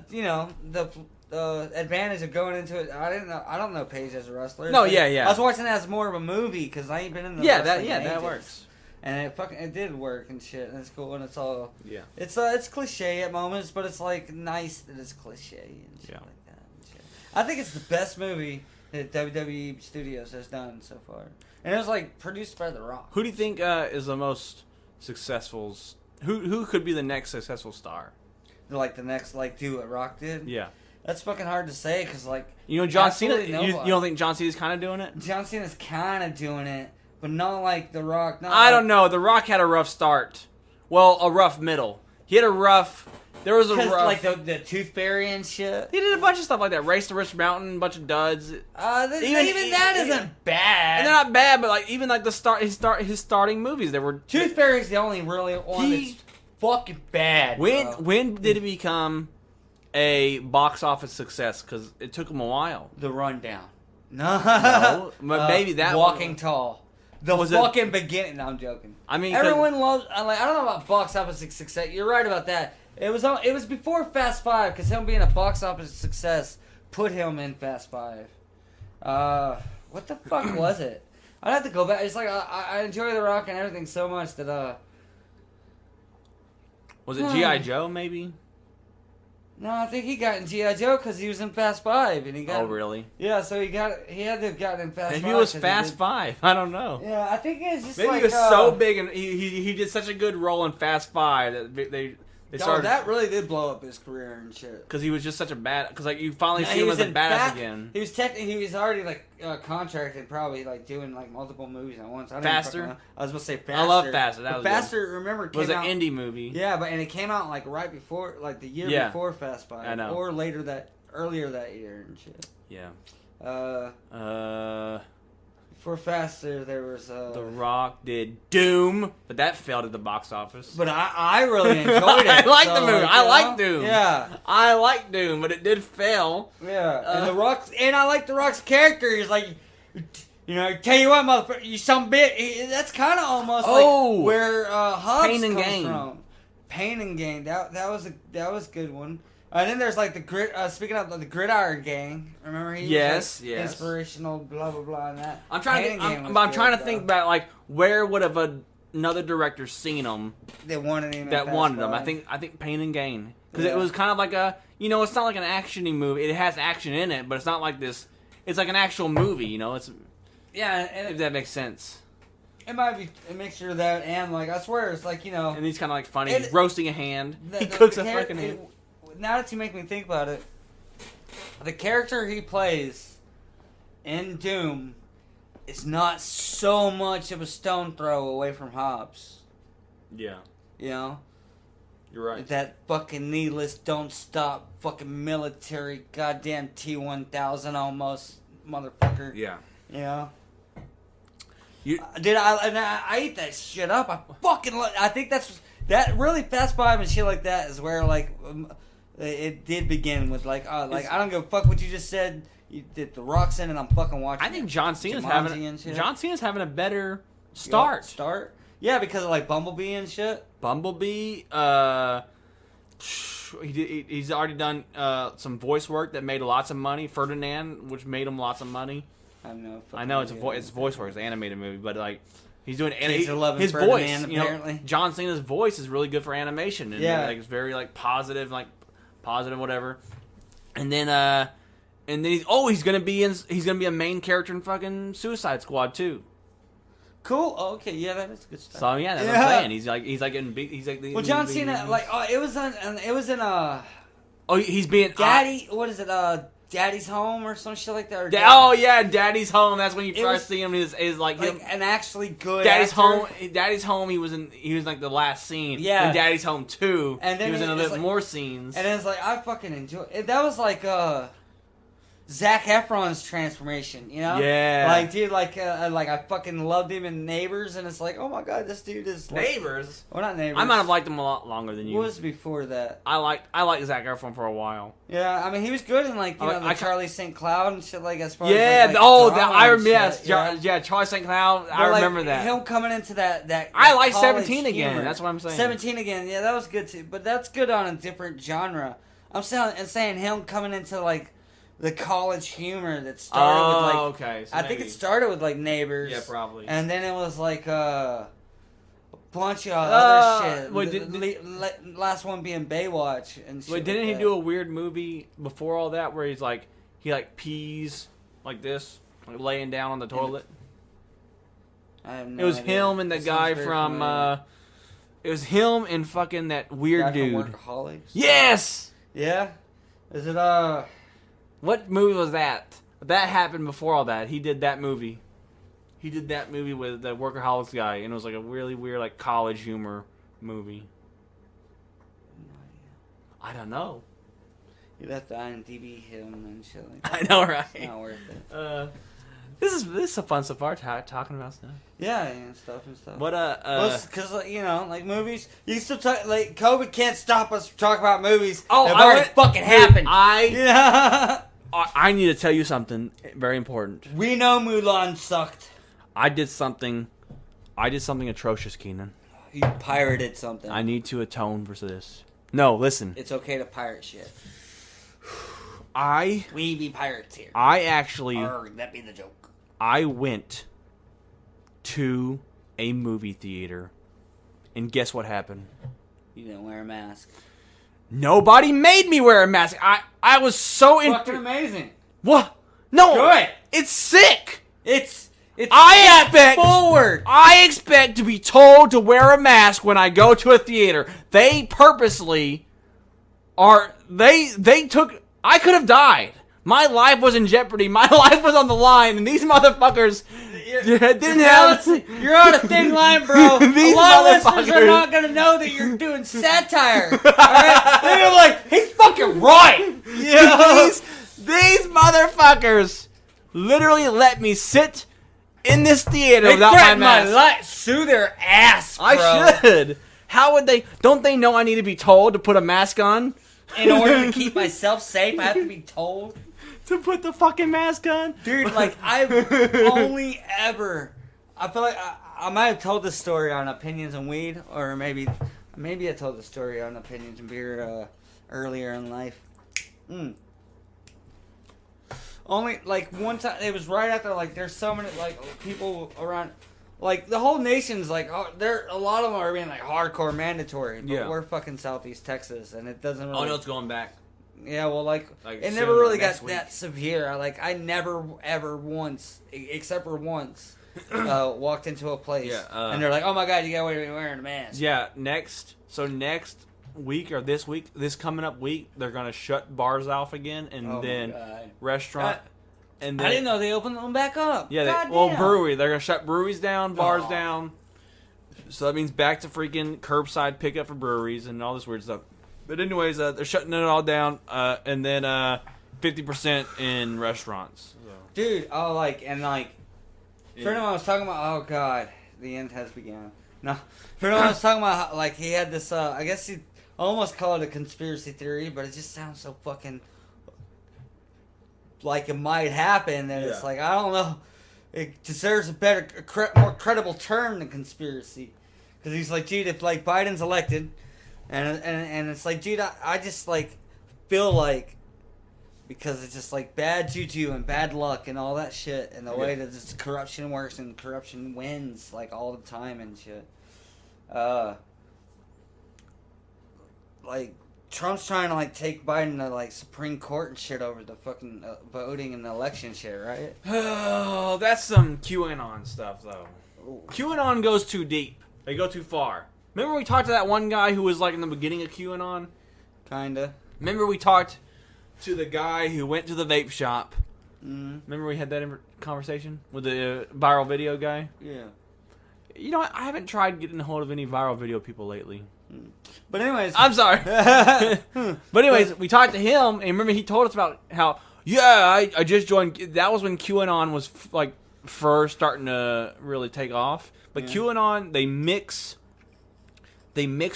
advantage of going into it. I don't know Paige as a wrestler. No, Like, yeah. I was watching it as more of a movie because I ain't been in the Yeah, wrestling in that ages. works. And it did work and shit. And it's cool and it's all. Yeah. It's cliche at moments, but it's like nice that it's cliche and shit Yeah. like that. And shit. I think it's the best movie that WWE Studios has done so far, and it was like produced by The Rock. Who do you think is the most successful? Who could be the next successful star? Like the next do what Rock did. Yeah. That's fucking hard to say because like You know, John Cena. absolutely You nobody. don't think John Cena's kind of doing it? John Cena's kind of doing it, but not like The Rock. Not I don't know. The Rock had a rough start. Well, a rough middle. He had a rough. There was a Because rough. like the Tooth Fairy and shit. He did a bunch of stuff like that. Race to Rich Mountain, a bunch of duds. Even that isn't bad. And they're not bad, but like even like his starting movies, they were. Tooth Fairy's the only really one He- that's fucking bad. bro. When did it become a box office success? Because it took him a while. The Rundown. No, No, but maybe that Walking one- Tall. The Was it- fucking beginning. No, I'm joking. I mean, 'cause- Everyone loves. I don't know about box office success. You're right about that. It was before Fast Five because him being a box office success put him in Fast Five. What the fuck was it? I'd have to go back. It's like I enjoy The Rock and everything so much that Was it G.I. Joe? Maybe. No, I think he got in G.I. Joe because he was in Fast Five and he got. Oh, really? Yeah, so he had to have gotten in Fast Maybe Five. it was 'cause he Fast did- Five. I don't know. Yeah, I think it's just Maybe like he was so big and he did such a good role in Fast Five that they That really did blow up his career and shit. Because he was just such a bad. Because like you finally see him as a badass again. He was already like contracted, probably like doing like multiple movies at once. Faster. I was gonna say Faster. I love Faster. That was Faster. Remember, it was an indie movie. Yeah, and it came out like right before, like the year before Fast Five. I know. Or earlier that year and shit. Yeah. For Faster, there was The Rock did Doom, but that failed at the box office. But I really enjoyed it. I like the movie. I like Doom. Yeah. I like Doom, but it did fail. Yeah. And The Rock, and I like The Rock's character. He's like, you know, tell you what, motherfucker, you some bitch. That's kind of almost like where Hobbs Pain and comes Gain. from. Pain and Gain. That was a good one. And then there's like the grid. Speaking of the Gridiron Gang, remember he was like inspirational, blah blah blah, and that. I'm trying to think about like where would have another director seen him that wanted him. I think Pain and Gain, because it was kind of like it's not like an actiony movie. It has action in it, but it's not like this. It's like an actual movie, It's and if that makes sense. It might be a mixture of that and like I swear it's like And he's kind of like funny. He's roasting a hand. He cooks a fucking hand. Now that you make me think about it, the character he plays in Doom is not so much of a stone throw away from Hobbs. Yeah. You're right. That fucking needless, don't stop, fucking military, goddamn T-1000 almost, motherfucker. Yeah. I eat that shit up. I think that really Fast Five and shit like that is where like it did begin with like I don't give a fuck what you just said. You did The Rock's in and I'm fucking watching. I think John Cena's having a better start. Yeah, because of like Bumblebee and shit. Bumblebee, he's already done some voice work that made lots of money. Ferdinand, which made him lots of money. I know it's voice work, it's an animated movie, but like he's doing his voice. John Cena's voice is really good for animation, and like it's very like positive, whatever. And then he's gonna be a main character in fucking Suicide Squad too. Cool. Oh, okay. Yeah, that is good stuff. So yeah, that's what I'm saying. He's like getting big. He's like well, John Cena it was in he's being Daddy. What is it? Daddy's Home or some shit like that. Daddy's Home. That's when you first see him. Is like him, an actually good Daddy's actor. Home. Daddy's Home. He was like the last scene. Yeah. And Daddy's Home 2. And then he was in a bit more scenes. And then it's like I fucking enjoy it. That was like Zac Efron's transformation, Yeah. Like, dude, like I fucking loved him in Neighbors, and it's like, oh my god, this dude is like, Neighbors. Well, not Neighbors. I might have liked him a lot longer than you. What was before that? I liked Zac Efron for a while. Yeah, I mean he was good in like the Charlie St. Cloud and shit like as far as I remember. Yes, Charlie St. Cloud. I remember that. Him coming into that I like 17 again. Humor. That's what I'm saying. 17 again. Yeah, that was good too. But that's good on a different genre. I'm saying him coming into like the college humor that started with like so I think it started with like Neighbors. Yeah, probably. And then it was like a bunch of other shit. Last one being Baywatch and shit. Wait, didn't he do a weird movie before all that where he pees like this, like laying down on the toilet? I have no It was idea. him and the guy from it was him and fucking that weird dude. Workaholics? Yes. Yeah. Is it What movie was that? That happened before all that. He did that movie. He did that movie with the Workaholics guy, and it was like a really weird, like college humor movie. I don't know. You have to IMDb him and shit like that. I know, right? It's not worth it. This is a fun so far talking about stuff. Yeah, and stuff. What because like movies, you can still talk. Like COVID can't stop us from talking about movies. Oh, it already fucking happened. I need to tell you something very important. We know Mulan sucked. I did something atrocious, Keenan. You pirated something. I need to atone for this. No, listen. It's okay to pirate shit. We be pirates here. That be the joke. I went to a movie theater, and guess what happened? You didn't wear a mask. Nobody made me wear a mask. I was so fucking amazing. What? No. Good. It's sick. It's It's forward. I expect to be told to wear a mask when I go to a theater. They purposely they took. I could have died. My life was in jeopardy. My life was on the line, and these motherfuckers didn't have. You're on a thin line, bro. These a lot of listeners motherfuckers- are not gonna know that you're doing satire. All right, they're gonna be like, he's fucking right. Yeah. These motherfuckers literally let me sit in this theater They without my threatened my mask. life. Sue their ass, bro. I should. How would they? Don't they know I need to be told to put a mask on? In order to keep myself safe, I have to be told. To put the fucking mask on? Dude, like, I've only ever... I feel like I might have told this story on Opinions and Weed, or maybe I told the story on Opinions and Beer earlier in life. Only, like, one time, it was right after, like, there's so many, like, people around... Like, the whole nation's, like, a lot of them are being, like, hardcore mandatory. But Yeah. we're fucking Southeast Texas, and it doesn't really... Oh, no, it's going back. Yeah, well, like it soon, never really next got week. that severe. I never, ever once, except for once, walked into a place, and they're like, oh my God, you gotta be wearing a mask. Yeah, next week or this coming up week, they're going to shut bars off again, and Oh my then God. restaurant... And then, I didn't know they opened them back up. Yeah, Goddamn. brewery. They're going to shut breweries down, bars down. So that means back to freaking curbside pickup for breweries and all this weird stuff. But anyways, they're shutting it all down, and then 50% in restaurants. So. Dude, friend of mine was talking about, oh God, the end has begun. No, friend of mine was talking about, how, like, he had this, I guess he almost called it a conspiracy theory, but it just sounds so fucking... like it might happen, that it's like, I don't know, it deserves a better, more credible term than conspiracy, because he's like, dude, if like Biden's elected, and it's like, dude, I just like feel like, because it's just like bad juju and bad luck and all that shit, and the way that this corruption works and corruption wins like all the time and shit, like Trump's trying to like take Biden to like Supreme Court and shit over the fucking voting and the election shit, right? Oh, that's some QAnon stuff, though. QAnon goes too deep. They go too far. Remember we talked to that one guy who was like in the beginning of QAnon? Kinda. Remember we talked to the guy who went to the vape shop? Mm-hmm. Remember we had that conversation with the viral video guy? Yeah. You know what? I haven't tried getting a hold of any viral video people lately. But anyways, I'm sorry. But anyways, we talked to him, and remember he told us about how, I just joined. That was when QAnon was like first starting to really take off. But QAnon, they mix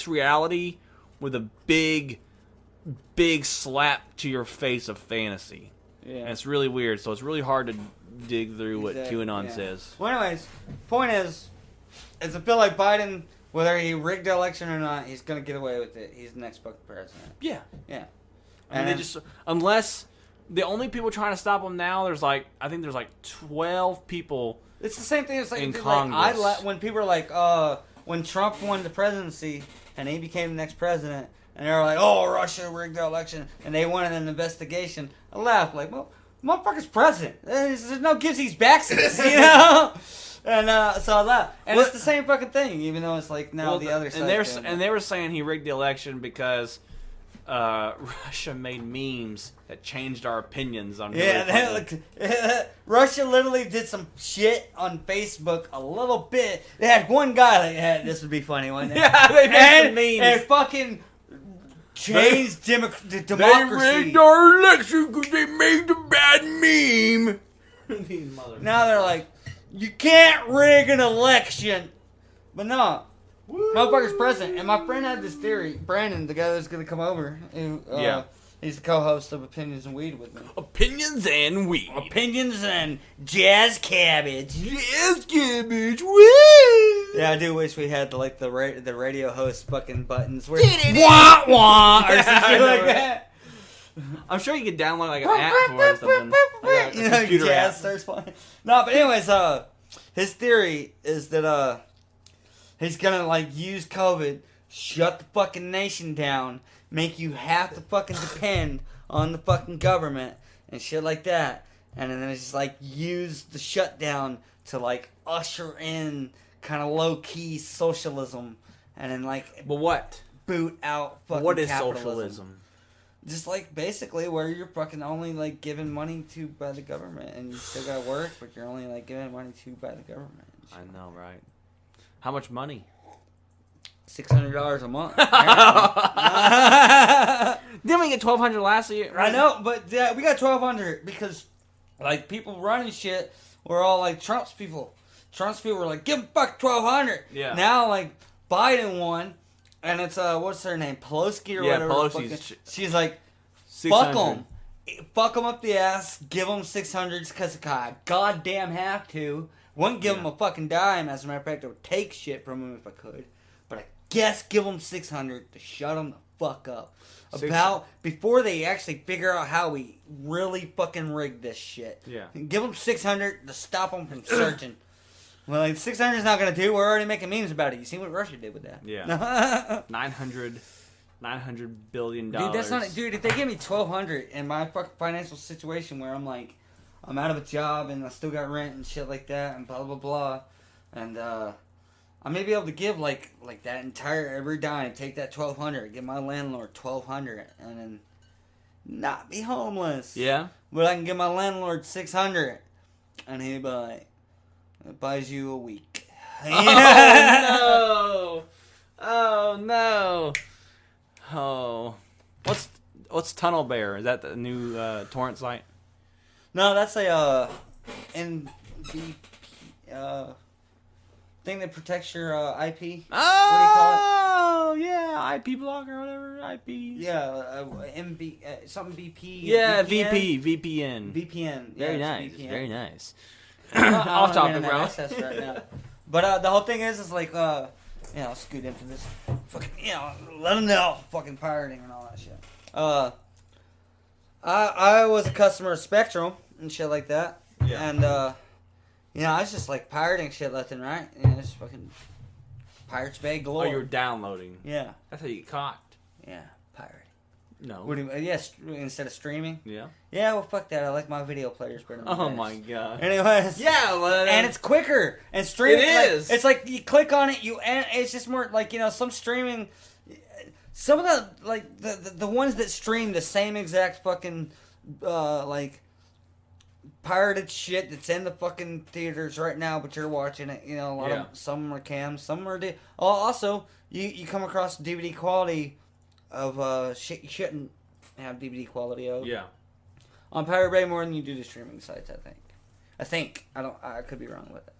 reality with a big slap to your face of fantasy. Yeah. And it's really weird, so it's really hard to dig through what QAnon says. Well, anyways, point is I feel like Biden, whether he rigged the election or not, he's gonna get away with it. He's the next fucking president. Yeah. Yeah. I mean, they just, unless the only people trying to stop him now, I think there's like 12 people. It's the same thing as like, in dude, Congress. when people are like, when Trump won the presidency and he became the next president, and they were like, oh, Russia rigged the election, and they wanted an investigation. I laughed like, well, motherfucker's president. There's no gives these backs to this, you know. And so I laughed. And it's the same fucking thing, even though it's like now the other side. And they were saying he rigged the election because Russia made memes that changed our opinions on. Russia literally did some shit on Facebook a little bit. They had one guy that this would be funny one. Yeah, they made some memes. And fucking changed democracy. They rigged our election because they made a bad meme. Now they're like, you can't rig an election. But no. Motherfucker's president. And my friend had this theory. Brandon, the guy that's going to come over. Who, he's the co-host of Opinions and Weed with me. Opinions and Weed. Opinions and Jazz Cabbage. Jazz Cabbage. Woo! Yeah, I do wish we had the radio host fucking buttons where wah wah or something like that. I'm sure you could download like an app for it or something. Like a computer jazz app. starts playing. No, but anyways, his theory is that he's gonna like use COVID, shut the fucking nation down, make you have to fucking depend on the fucking government and shit like that, and then it's just like use the shutdown to like usher in kind of low key socialism, and then like But what? boot out fucking What is capitalism. socialism? Just like basically where you're fucking only like given money to by the government, and you still gotta work, but you're only like given money to by the government. I know, right? How much money? $600 a month. Didn't we get $1,200 last year? I know, but yeah, we got $1,200 because like people running shit were all like Trump's people. Trump's people were like, give him fuck $1,200. Yeah. Now like Biden won, and it's what's her name, Pelosi or whatever. Pelosi's she's like, 600. fuck them up the ass, give them 600 because I goddamn have to. Wouldn't give them a fucking dime. As a matter of fact, I would take shit from them if I could. But I guess give them 600 to shut them the fuck up. Before they actually figure out how we really fucking rigged this shit. Yeah. Give them 600 to stop them from searching. Well, like 600 is not gonna do. We're already making memes about it. You see what Russia did with that? Yeah. $900 billion. Dude, that's not. Dude, if they give me 1,200 in my fucking financial situation where I'm like, I'm out of a job and I still got rent and shit like that and blah blah blah, and I may be able to give like that entire every dime, take that 1,200, give my landlord 1,200, and then not be homeless. Yeah. But I can give my landlord 600, and he'd be like, it buys you a week. Oh no! Oh no! Oh, what's Tunnel Bear? Is that the new torrent site? No, that's a NBP thing that protects your IP. Oh, yeah, IP block or whatever. IP. Yeah, something BP. Yeah, VPN? VPN. VPN. Very Yeah, nice. it's VPN. Very nice. Off topic, bro. Access right now. But the whole thing is like, I'll scoot into this. Fucking, let them know. Fucking pirating and all that shit. I was a customer of Spectrum and shit like that. Yeah. And, I was just like pirating shit left and right. It's fucking Pirates Bay galore. Oh, you're downloading. Yeah. That's how you get caught. Yeah, pirating. No. What do you, yes, instead of streaming? Yeah. Yeah, well, fuck that. I like my video players better than Oh theirs. my god. Anyways. Yeah, well, and it's quicker. And streaming. It is. It's like you click on it, and it's just more like, some streaming. Some of the ones that stream the same exact fucking, pirated shit that's in the fucking theaters right now, but you're watching it. A lot of some are cams, some are. Also, you come across DVD quality of shit you shouldn't have DVD quality of. Yeah. On Pirate Bay more than you do the streaming sites, I think. I could be wrong with it.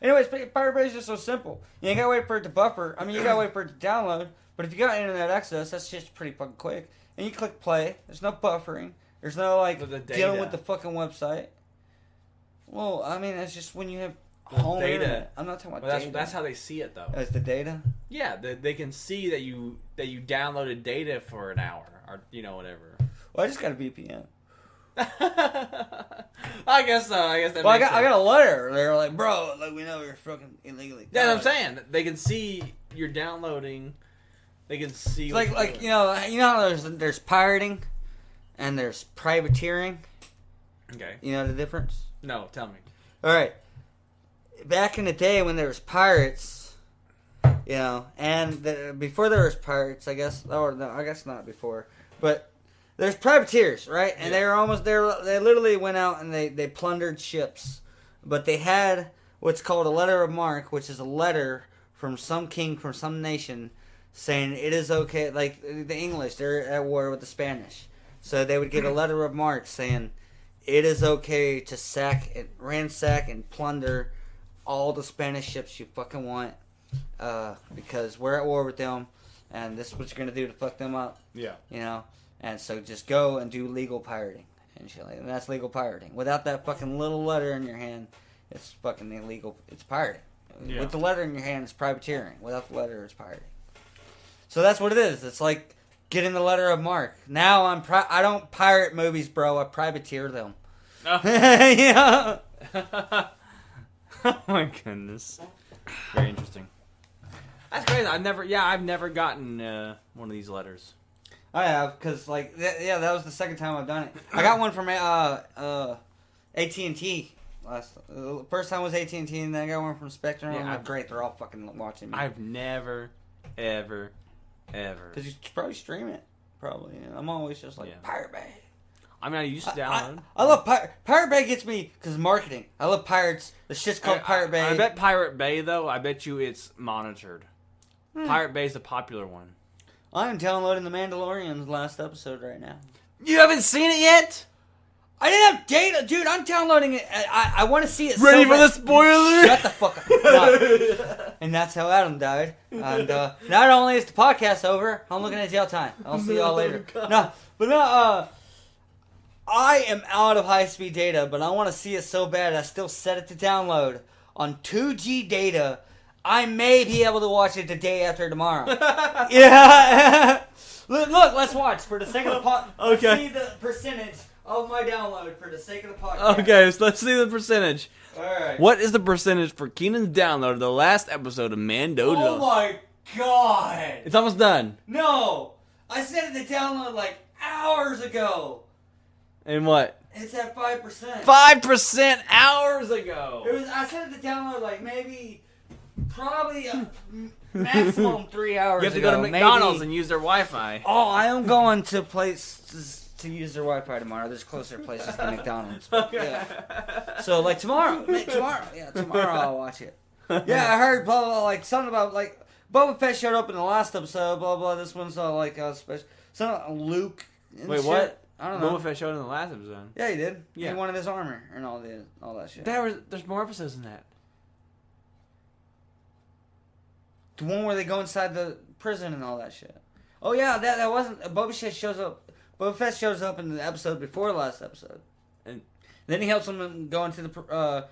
Anyways, Pirate Bay is just so simple. You ain't gotta wait for it to buffer. I mean, you gotta wait for it to download. But if you got internet access, that's just pretty fucking quick. And you click play. There's no buffering. There's no dealing with the fucking website. Well, I mean, it's just when you have home data. internet. I'm not talking about data. That's how they see it, though. As the data? Yeah, they can see that you downloaded data for an hour or whatever. Well, I just got a VPN. I guess so. I guess that. Well, makes I sense. got a letter. They're like, bro, we know you're fucking illegally. Yeah, I'm saying they can see you're downloading. They can see. It's like how there's pirating, and there's privateering. Okay. You know the difference? No, tell me. All right. Back in the day when there was pirates, and before there was pirates, I guess, or no, I guess not before, but there's privateers, right? And they were almost there. They literally went out and they plundered ships, but they had what's called a letter of marque, which is a letter from some king from some nation saying it is okay. Like the English, they're at war with the Spanish, so they would get a letter of marque saying it is okay to ransack and plunder all the Spanish ships you fucking want, because we're at war with them, and this is what you're gonna do to fuck them up. Yeah. And so just go and do legal pirating and shit like that. And that's legal pirating. Without that fucking little letter in your hand, it's fucking illegal. It's pirating. Yeah. With the letter in your hand, it's privateering. Without the letter, it's pirating. So that's what it is. It's like getting the letter of marque. Now I don't pirate movies, bro. I privateer them. Oh. Yeah. Oh my goodness. Very interesting. That's crazy. I've never gotten one of these letters. I have, because, that was the second time I've done it. I got one from AT&T, First time was AT&T, and then I got one from Spectrum. Yeah, I'm like, great, they're all fucking watching me. I've never, ever. Because you probably stream it. Probably. Yeah. I'm always just like, Yeah. Pirate Bay. I mean, I used to download. I love Pirate Bay gets me because marketing. I love pirates. The shit's called Pirate Bay. I bet Pirate Bay, though, I bet you it's monitored. Pirate Bay's a popular one. I'm downloading The Mandalorian's last episode right now. You haven't seen it yet? I didn't have data, dude. I'm downloading it. I want to see it. Ready so for the bad. spoiler? Shut the fuck up. No. And that's how Adam died. And not only is the podcast over, I'm looking at jail time. I'll see y'all later. I am out of high-speed data, but I want to see it so bad. I still set it to download on 2G data. I may be able to watch it the day after tomorrow. Yeah. Look, let's watch for the sake of the podcast. Okay. Let's see the percentage of my download for the sake of the podcast. Okay, so let's see the percentage. All right. What is the percentage for Keenan's download of the last episode of Mando? Oh my god. It's almost done. No. I set it to download like hours ago. And what? It's at 5%. 5% hours ago. I set it to download like probably maximum 3 hours You have to ago. go to McDonald's maybe. and use their Wi-Fi. Oh, I am going to places to use their Wi-Fi tomorrow. There's closer places than McDonald's. Yeah. So like tomorrow. Yeah, tomorrow I'll watch it. Yeah, I heard blah blah like something about like Boba Fett showed up in the last episode. Blah blah. This one's all like special. Something about Luke. And Wait, shit. what? I don't know. Boba Fett showed in the last episode. Yeah, he did. Yeah. He wanted his armor and all that shit. There's more episodes than that. The one where they go inside the prison and all that shit. Oh yeah, that wasn't Boba Fett shows up. Boba Fett shows up in the episode before the last episode, And then he helps them go into the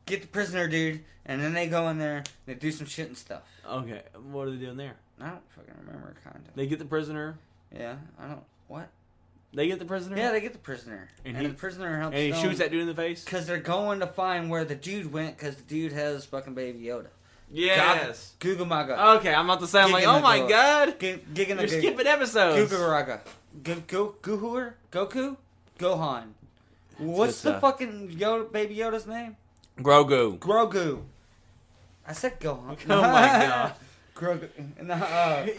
get the prisoner dude, and then they go in there. They do some shit and stuff. okay, what are they doing there? I don't fucking remember, kind of. They get the prisoner. Yeah, I don't. What? They get the prisoner. Yeah, they get the prisoner, And and the prisoner helps. And he shoots that dude in the face. because they're going to find where the dude went, because the dude has fucking Baby Yoda. Yes. Google Maga. Okay, I'm about to say, I'm like, Gig in oh the my door. god, Gig in the you're Google. skipping episodes. Google Raga. Goku? Gohan. What's good the stuff. fucking Baby Yoda's name? Grogu. Grogu. I said Gohan. Oh my god. Grogu.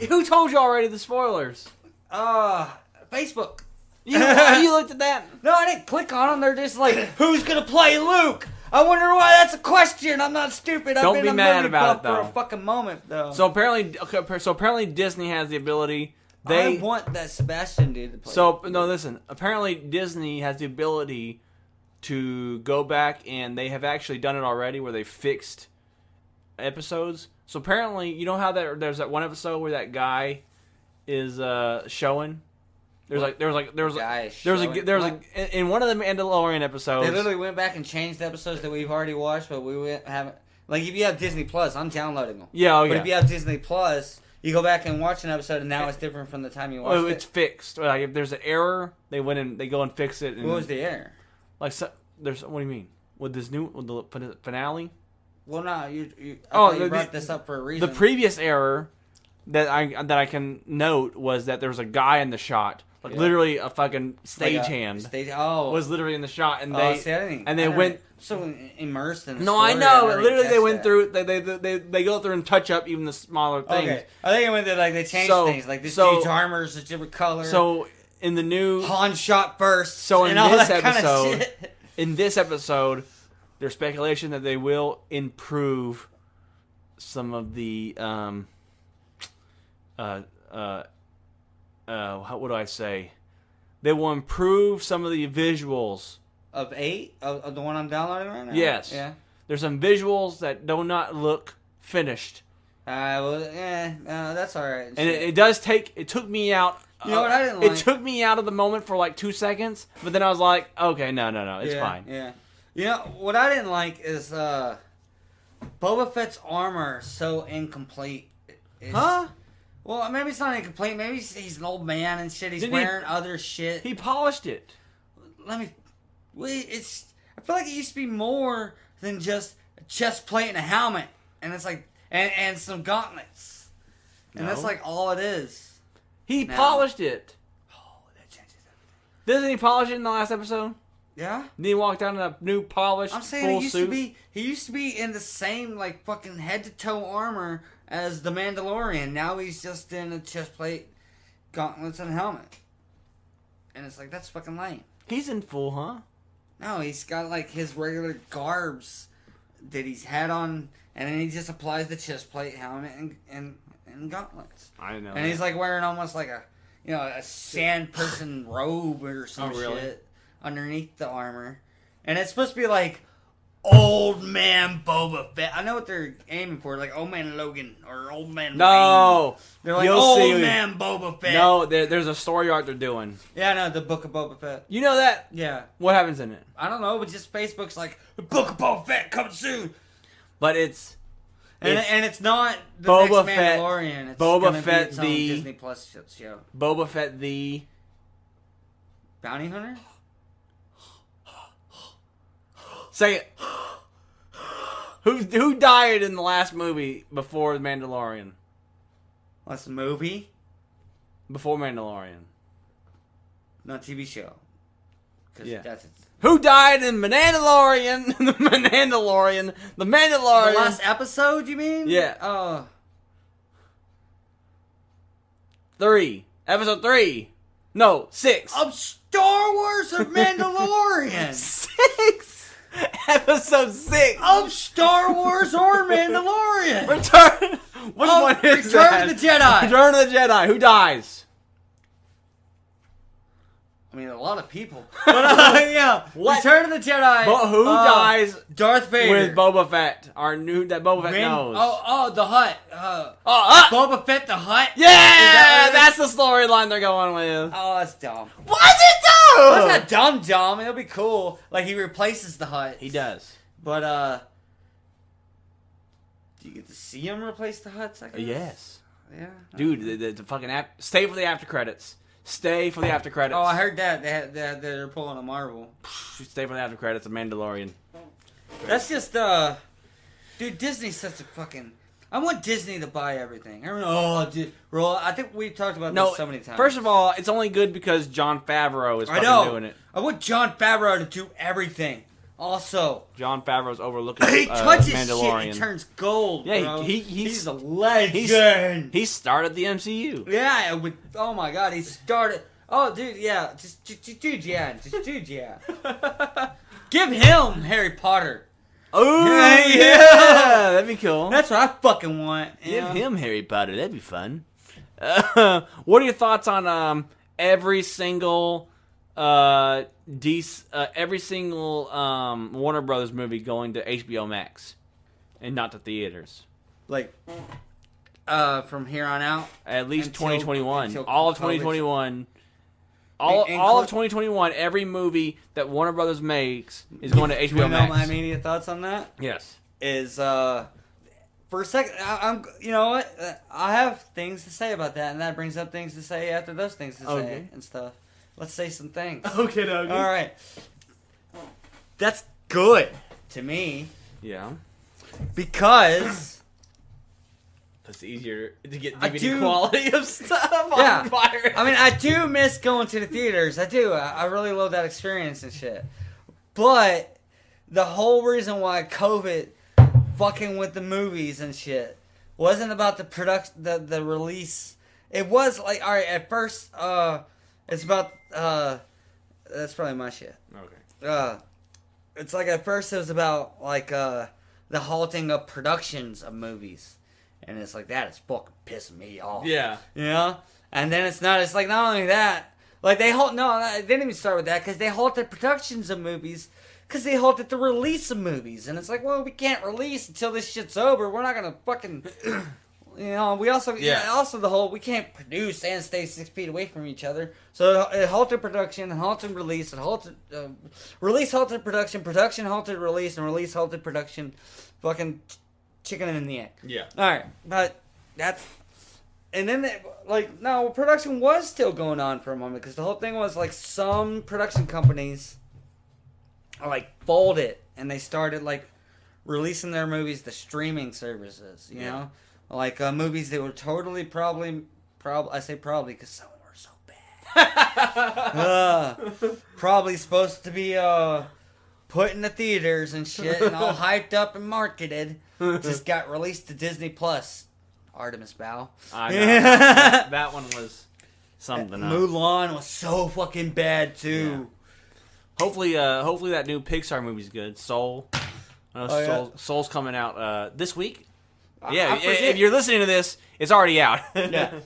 Who told you already the spoilers? Facebook. You looked at that? No, I didn't click on them. They're just like, who's gonna play Luke? I wonder why that's a question. I'm not stupid. Don't I've be been mad a movie about buff it, for though. a fucking moment, though. So apparently Disney has the ability. I want that Sebastian dude to play. So no, listen. Apparently Disney has the ability to go back, and they have actually done it already, where they fixed episodes. So apparently, you know how there's that one episode where that guy is showing. In one of the Mandalorian episodes. They literally went back and changed the episodes that we've already watched, but haven't. Like, if you have Disney Plus, I'm downloading them. Yeah, But if you have Disney Plus, you go back and watch an episode, and now it's different from the time you watched it's it. fixed. Like if there's an error, they go and fix it. And, What was the error? Like there's what do you mean with the finale? Well, no, you brought this up for a reason. The previous error that I can note was that there was a guy in the shot. Like literally a fucking stagehand was literally in the shot, and they went so immersed in. The no, story, I know. I didn't Literally, they catch went that. through. They go through and touch up even the smaller things. Okay, I think it went through like they changed things. Like this dude's armor is a different color. So in the new Han shot first. So in and all this that episode, kind of shit. there's speculation that they will improve some of the what do I say? They will improve some of the visuals of 8 of the one I'm downloading right now. Yes. Yeah. There's some visuals that do not look finished. That's all right. And it does take. It took me out. You know what I didn't like? It took me out of the moment for like 2 seconds, but then I was like, okay, no, it's fine. Yeah. You know what I didn't like is Boba Fett's armor so incomplete. Huh? Well, maybe it's not incomplete. Maybe he's an old man and shit. He's wearing other shit. He polished it. I feel like it used to be more than just a chest plate and a helmet, and it's like and some gauntlets, and that's like all it is. He polished it. Oh, that changes everything. Doesn't he polish it in the last episode? Yeah. Then he walked out in a new polished I'm saying full he suit. used to be in the same like fucking head to toe armor as the Mandalorian. Now he's just in a chest plate, gauntlets, and helmet. And it's like, that's fucking lame. He's in full, huh? No, he's got like his regular garbs that he's had on, and then he just applies the chest plate, helmet, and gauntlets. I know. And he's like wearing almost like a sand person robe or some really? shit underneath the armor. And it's supposed to be like old man Boba Fett. I know what they're aiming for, like old man Logan or old man Wayne. No, They're like you'll old see. man Boba Fett. No, there's a story arc they're doing. Yeah, I know, the Book of Boba Fett. You know that? Yeah. What happens in it? I don't know, but just Facebook's like, the Book of Boba Fett coming soon. But it's it's not the Boba next Fett- Mandalorian. It's Boba gonna Fett be its own the- Disney Plus show. Boba Fett the Bounty Hunter? say it. Who died in the last movie before the Mandalorian? What's the movie? Before Mandalorian. Not TV show. Because Yeah. that's it. Who died in Mandalorian? The Mandalorian. The Mandalorian. The last episode, you mean? Yeah. Oh. 3. Episode 3. No, 6. Of Star Wars or Mandalorian? 6. Episode 6. Of Star Wars or Mandalorian? Return. Which one is Return that? of the Jedi. Return of the Jedi. Who dies? I mean, a lot of people. But, yeah. What? Return of the Jedi. But who dies Darth Vader. with Boba Fett? Our new that Boba Fett knows. The Hutt. Boba Fett the Hutt? Yeah, Is that that's the storyline they're going with. Oh, that's dumb. Why is it dumb? That's not dumb. It'll be cool. Like, he replaces the Hutt. He does. But, do you get to see him replace the Hutts, I guess? Yes. Yeah. Dude, the fucking stay for the after credits. Stay for the after credits. Oh, I heard that. They're pulling a Marvel. Stay for the after credits of Mandalorian. That's just, dude, Disney's such a fucking... I want Disney to buy everything. I think we've talked about this so many times. First of all, it's only good because Jon Favreau is I fucking know. doing it. I want Jon Favreau to do everything. Also, Jon Favreau's overlooking he touches Mandalorian. shit, he turns gold. Yeah, bro. he's a legend. He started the MCU. Yeah, oh my god, he started. Oh, dude, yeah, just dude, yeah. Give him Harry Potter. Oh Yeah. that'd be cool. That's what I fucking want. Give him Harry Potter. That'd be fun. What are your thoughts on every single Warner Brothers movie going to HBO Max and not to theaters? Like, from here on out, At least Until- 2021. until All of COVID. 2021. All of 2021, every movie that Warner Brothers makes is going to you HBO know Max. my immediate thoughts on that Yes. is for a second, I'm you know what, I have things to say about that, and that brings up things to say after those things to say Okay. and stuff. Let's say some things. Okay. All right, that's good to me Yeah. because It's easier to get I DVD do- quality of stuff Yeah. on fire. I mean, I do miss going to the theaters. I do. I really love that experience and shit. But the whole reason why COVID fucking with the movies and shit wasn't about the production, the release. It was like, all right, at first, it's about, that's probably my shit. Okay. It's like at first it was about like the halting of productions of movies. And it's like, that is fucking pissing me off. Yeah. You know? And then it's not only that. Like, they didn't even start with that, because they halted productions of movies, because they halted the release of movies. And it's like, well, we can't release until this shit's over. We're not going to fucking, you know, we also, also the whole, we can't produce and stay 6 feet away from each other. So it halted production, and halted release, and halted, release halted production halted release, and release halted production. Fucking chicken and the egg. Yeah. Alright, but that's... And then, no, production was still going on for a moment, because the whole thing was, like, some production companies, folded, and they started, releasing their movies to streaming services, you know? Like, movies that were totally I say probably, because some of them were so bad. Probably supposed to be put in the theaters and shit, and all hyped up and marketed. Just got released to Disney Plus. Artemis Fowl. I know. That one was something else. Mulan was so fucking bad too. Hopefully that new Pixar movie's good. Soul. Soul's coming out this week. Yeah, if you're listening to this, it's already out. Yeah.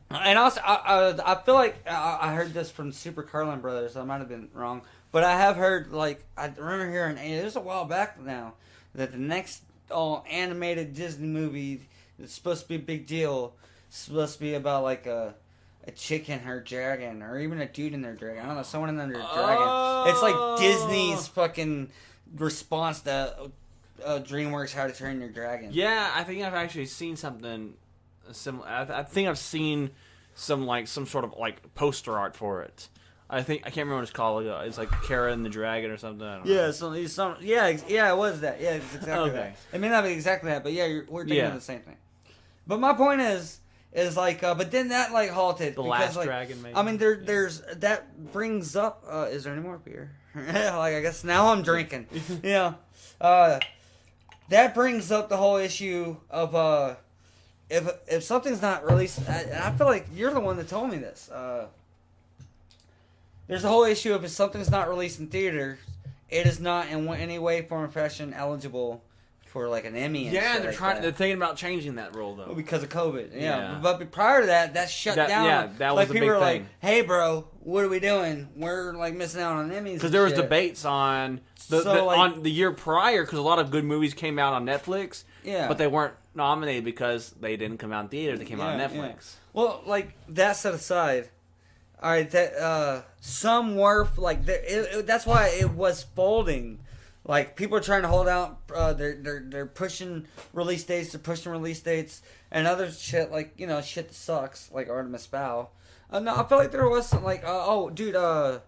And also, I feel like I heard this from Super Carlin Brothers. I might have been wrong, but I have heard, like, I remember hearing, it was a while back now, that the next animated Disney movie that's supposed to be a big deal, supposed to be about like a chick and her dragon, or even a dude in their dragon. I don't know, someone in their dragon. It's like Disney's fucking response to DreamWorks How to Train Your Dragon. Yeah, I think I've actually seen something similar. I think I've seen some sort of like poster art for it. I can't remember what it's called. It's like Kara and the Dragon or something. I don't know. Yeah, it was that. Yeah, it's exactly that. It may not be exactly that, but yeah, we're thinking of the same thing. But my point is like, but then that like halted. The because, Last like, Dragon, maybe. I mean, there's that brings up. Is there any more beer? Like, I guess now I'm drinking. Yeah. That brings up the whole issue of if something's not released. I feel like you're the one that told me this. There's a whole issue of if something's not released in theaters, it is not in any way, form, or fashion eligible for like an Emmy. And yeah, shit they're like trying. that. They're thinking about changing that rule though. Well, because of COVID. Yeah. But prior to that, that shut down. Yeah, that was like the people big were thing. like, "Hey, bro, what are we doing? We're like missing out on Emmys." Because there was debates on on the year prior, because a lot of good movies came out on Netflix. Yeah. But they weren't nominated because they didn't come out in theaters. They came out on Netflix. Yeah. Well, like, that set aside, all right, that some were like that's why it was folding. Like, people are trying to hold out. They're pushing release dates. They're pushing release dates and other shit, like, shit that sucks, like Artemis Fowl. No, I feel like there was some, like, the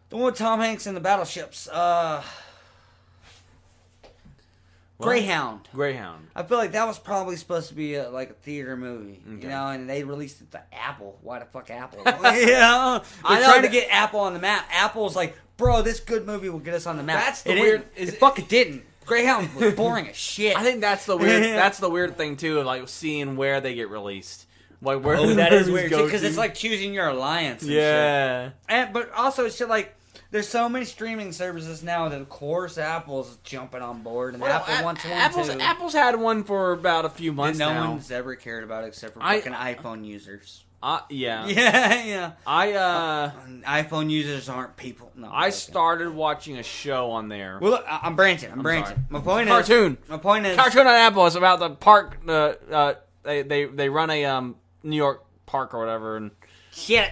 one with Tom Hanks in the battleships. Greyhound. I feel like that was probably supposed to be like a theater movie, and they released it to Apple. Why the fuck Apple? They're trying to get Apple on the map. Apple's like, bro, this good movie will get us on the map. That's the weird. It fucking didn't. Greyhound was boring as shit. I think that's the weird. That's the weird thing too, of like seeing where they get released. Like where that is weird because it's like choosing your alliance. And shit. But also it's shit like. There's so many streaming services now that, of course, Apple's jumping on board, and Apple wants one too. Apple's had one for about a few months now. No one's ever cared about it except for fucking iPhone users. Yeah. Yeah. iPhone users aren't people. No. I started watching a show on there. Well, look, I'm branching. Sorry. My point is cartoon. My point is cartoon on Apple is about the park. They run a New York park or whatever, and shit.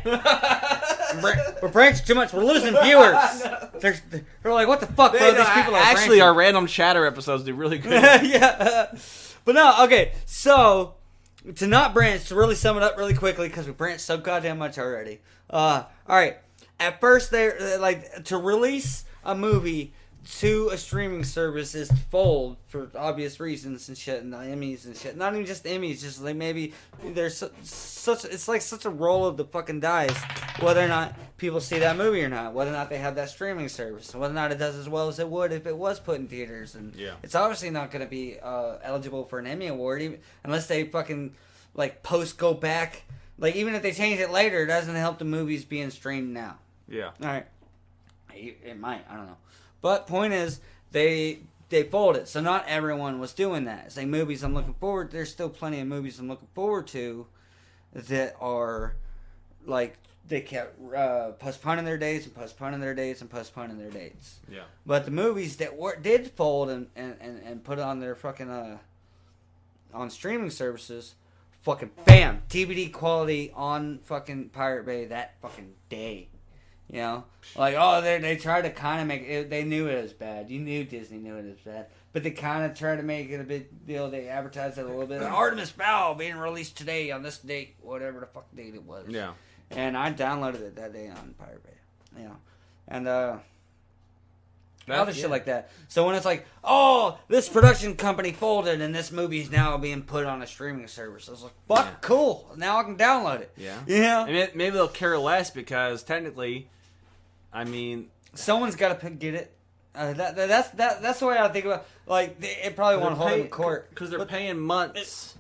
We're branching too much. We're losing viewers. They're like, what the fuck, bro? These people are actually branching. Our random chatter episodes do really good. Yeah. But no, okay. So to not branch, to really sum it up really quickly, because we branched so goddamn much already. All right. At first, they're like, to release a movie to a streaming service is to fold for obvious reasons and shit, and the Emmys and shit. Not even just the Emmys, just like maybe there's such it's like such a roll of the fucking dice whether or not people see that movie or not, whether or not they have that streaming service, whether or not it does as well as it would if it was put in theaters. And it's obviously not going to be eligible for an Emmy award even, unless they fucking like go back. Like, even if they change it later, it doesn't help the movies being streamed now. Yeah. All right. It might. I don't know. But point is, they folded. So not everyone was doing that. It's like movies I'm looking forward to. There's still plenty of movies I'm looking forward to that are, like, they kept postponing their dates and postponing their dates and postponing their dates. Yeah. But the movies that did fold and put it on their fucking, on streaming services, fucking bam, DVD quality on fucking Pirate Bay that fucking day. You know, like, they tried to kind of make it. They knew it was bad. You knew Disney knew it was bad, but they kind of tried to make it a big deal. They advertised it a little bit. Artemis Fowl being released today on this date, whatever the fuck date it was. Yeah. And I downloaded it that day on Pirate Bay. You know, and Other shit like that. So when it's like, oh, this production company folded and this movie's now being put on a streaming service, I was like, fuck, cool. Now I can download it. Yeah. Yeah. And maybe they'll care less because technically, I mean, someone's got to get it. That's the way I think about. Like, it probably won't hold in court because they're paying months,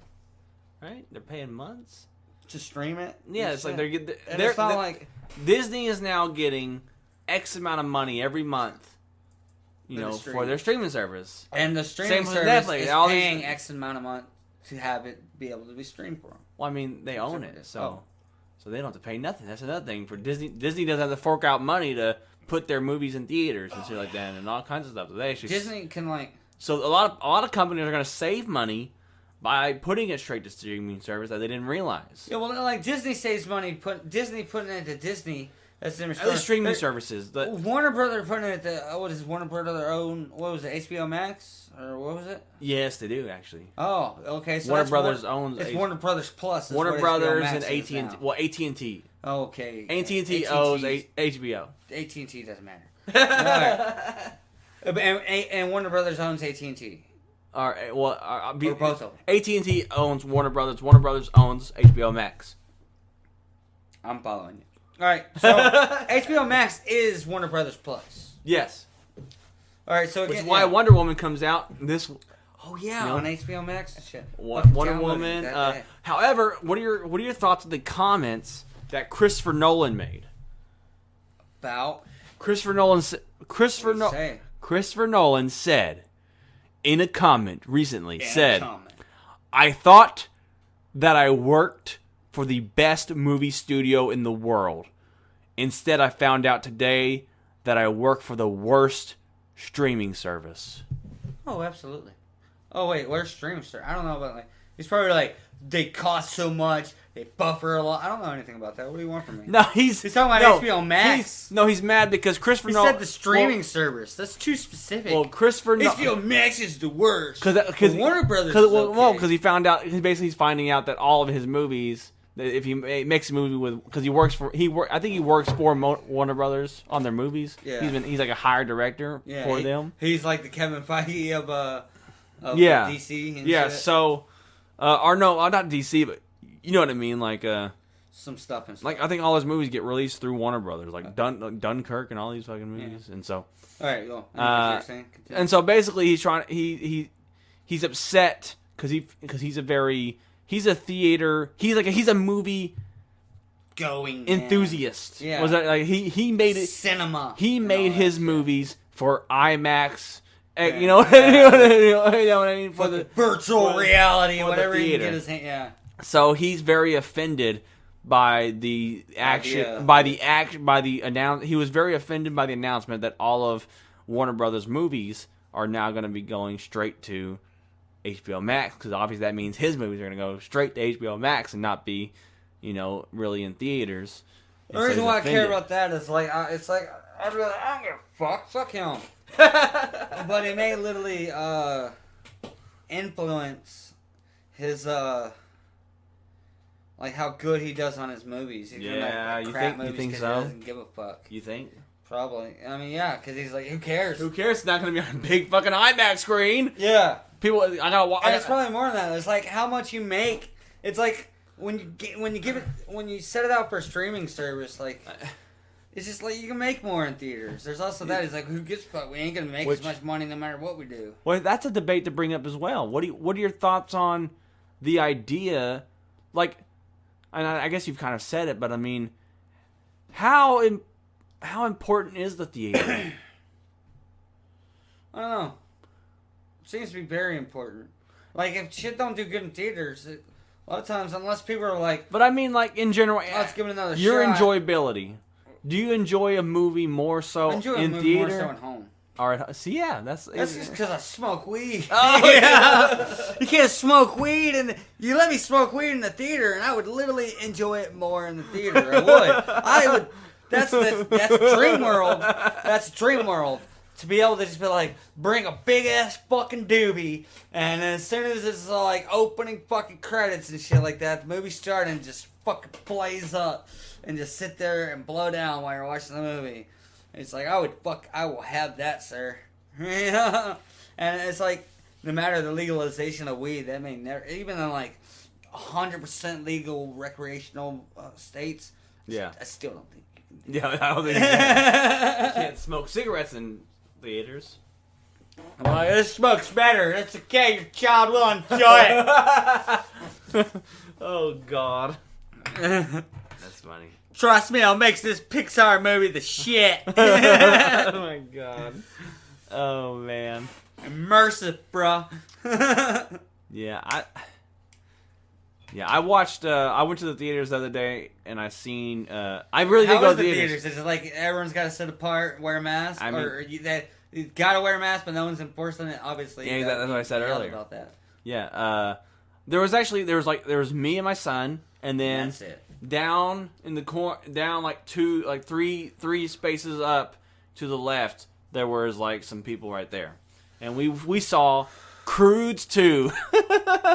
right? They're paying months to stream it. Yeah, it's like they're it's not like Disney is now getting X amount of money every month. For their streaming service. And the streaming service is paying X amount of month to have it be able to be streamed for them. Well, I mean, they own it, so they don't have to pay nothing. That's another thing. For Disney doesn't have to fork out money to put their movies in theaters and shit like that and all kinds of stuff. So they actually Disney can So a lot of companies are going to save money by putting it straight to streaming service that they didn't realize. Yeah, well, like Disney saves money. Disney putting it to Disney. That's the different. Streaming services. Warner Brother putting it to what is Warner Brother own? What was it? HBO Max or what was it? Yes, they do actually. Oh, okay. So Warner Brothers owns. It's Warner Brothers Plus. Warner Brothers and AT&T. Well, AT&T. Okay. AT&T owns HBO. AT&T doesn't matter. And Warner Brothers owns AT&T. All right. Well, or both of them. AT&T owns Warner Brothers. Warner Brothers owns HBO Max. I'm following you. All right, so HBO Max is Warner Brothers Plus. Yes. All right, so again, which is why Wonder Woman comes out this. Oh yeah, on HBO Max. Shit. Wonder Woman. However, what are your thoughts on the comments that Christopher Nolan made? About Christopher Nolan said in a comment recently I thought that I worked for the best movie studio in the world. Instead, I found out today that I work for the worst streaming service. Oh, absolutely. Oh, wait, where's streaming service? I don't know about he's probably like, they cost so much, they buffer a lot. I don't know anything about that. What do you want from me? No, he's talking about HBO Max. He's mad because Christopher Nolan said the streaming service. That's too specific. Well, HBO Max is the worst. Because Warner Brothers is okay. Because he found out, he's finding out that all of his movies, if he makes a movie with, because I think he works for Warner Brothers on their movies. Yeah. He's like a hired director for them. He's like the Kevin Feige of DC and shit. So, not DC, but you know what I mean, like some stuff and stuff. Like I think all his movies get released through Warner Brothers, like Dunkirk and all these fucking movies, and so. All right, go. And so basically, he's upset because he's a movie going enthusiast. Yeah, was that like he made it cinema? He made his movies for IMAX. You know what I mean? For the virtual reality, whatever he can get his hand. Yeah. So he's very offended by the action, He was very offended by the announcement that all of Warner Brothers movies are now going to be going straight to HBO Max, because obviously that means his movies are going to go straight to HBO Max and not be, really in theaters. The reason why I care about that is it's like I'd be like, I don't give a fuck him. But it may literally influence his like how good he does on his movies. He's you think so? He doesn't give a fuck. You think? Probably. I mean, yeah, because he's like, who cares? Who cares? It's not going to be on a big fucking IMAX screen. Yeah. People, I gotta watch. And it's probably more than that. It's like how much you make. It's like when you set it out for a streaming service, like. It's just like you can make more in theaters. There's also that. It's like, who gives a fuck? We ain't gonna make as much money no matter what we do. Well, that's a debate to bring up as well. What are your thoughts on the idea? Like, and I guess you've kind of said it, but I mean, how important is the theater? I don't know. It seems to be very important. Like, if shit don't do good in theaters, a lot of times, unless people are like, but I mean, like in general, let's give it another shot. Your enjoyability. Do you enjoy a movie more so in theater? More so at home. All right. See, yeah, that's just because I smoke weed. Oh yeah. You can't smoke weed, and you let me smoke weed in the theater, and I would literally enjoy it more in the theater. I would. That's dream world. That's dream world. To be able to just be like, bring a big ass fucking doobie, and as soon as it's like opening fucking credits and shit like that, the movie starting, just fucking plays up, and just sit there and blow down while you're watching the movie. It's like, I will have that, sir. And it's like, no matter the legalization of weed, that may never, even in like 100% legal recreational states, Yeah. I still don't think you can. Yeah, I don't think you can't smoke cigarettes in theaters. Well, this smoke's better. It's okay. Your child will enjoy it. Oh, God. That's funny. Trust me, I'll make this Pixar movie the shit. Oh, my God. Oh, man. Immersive, bro. Yeah, I watched. I went to the theaters the other day, and I seen. I really did How go is to the the theaters. Is it like everyone's got to sit apart, wear a mask, I mean- or you gotta wear a mask, but no one's enforcing it? Obviously, Yeah, that's what I said you yelled earlier. about that. Yeah. There was me and my son, and then That's it. down in the corner, down like three spaces up to the left, there was like some people right there, and we saw Crudes 2.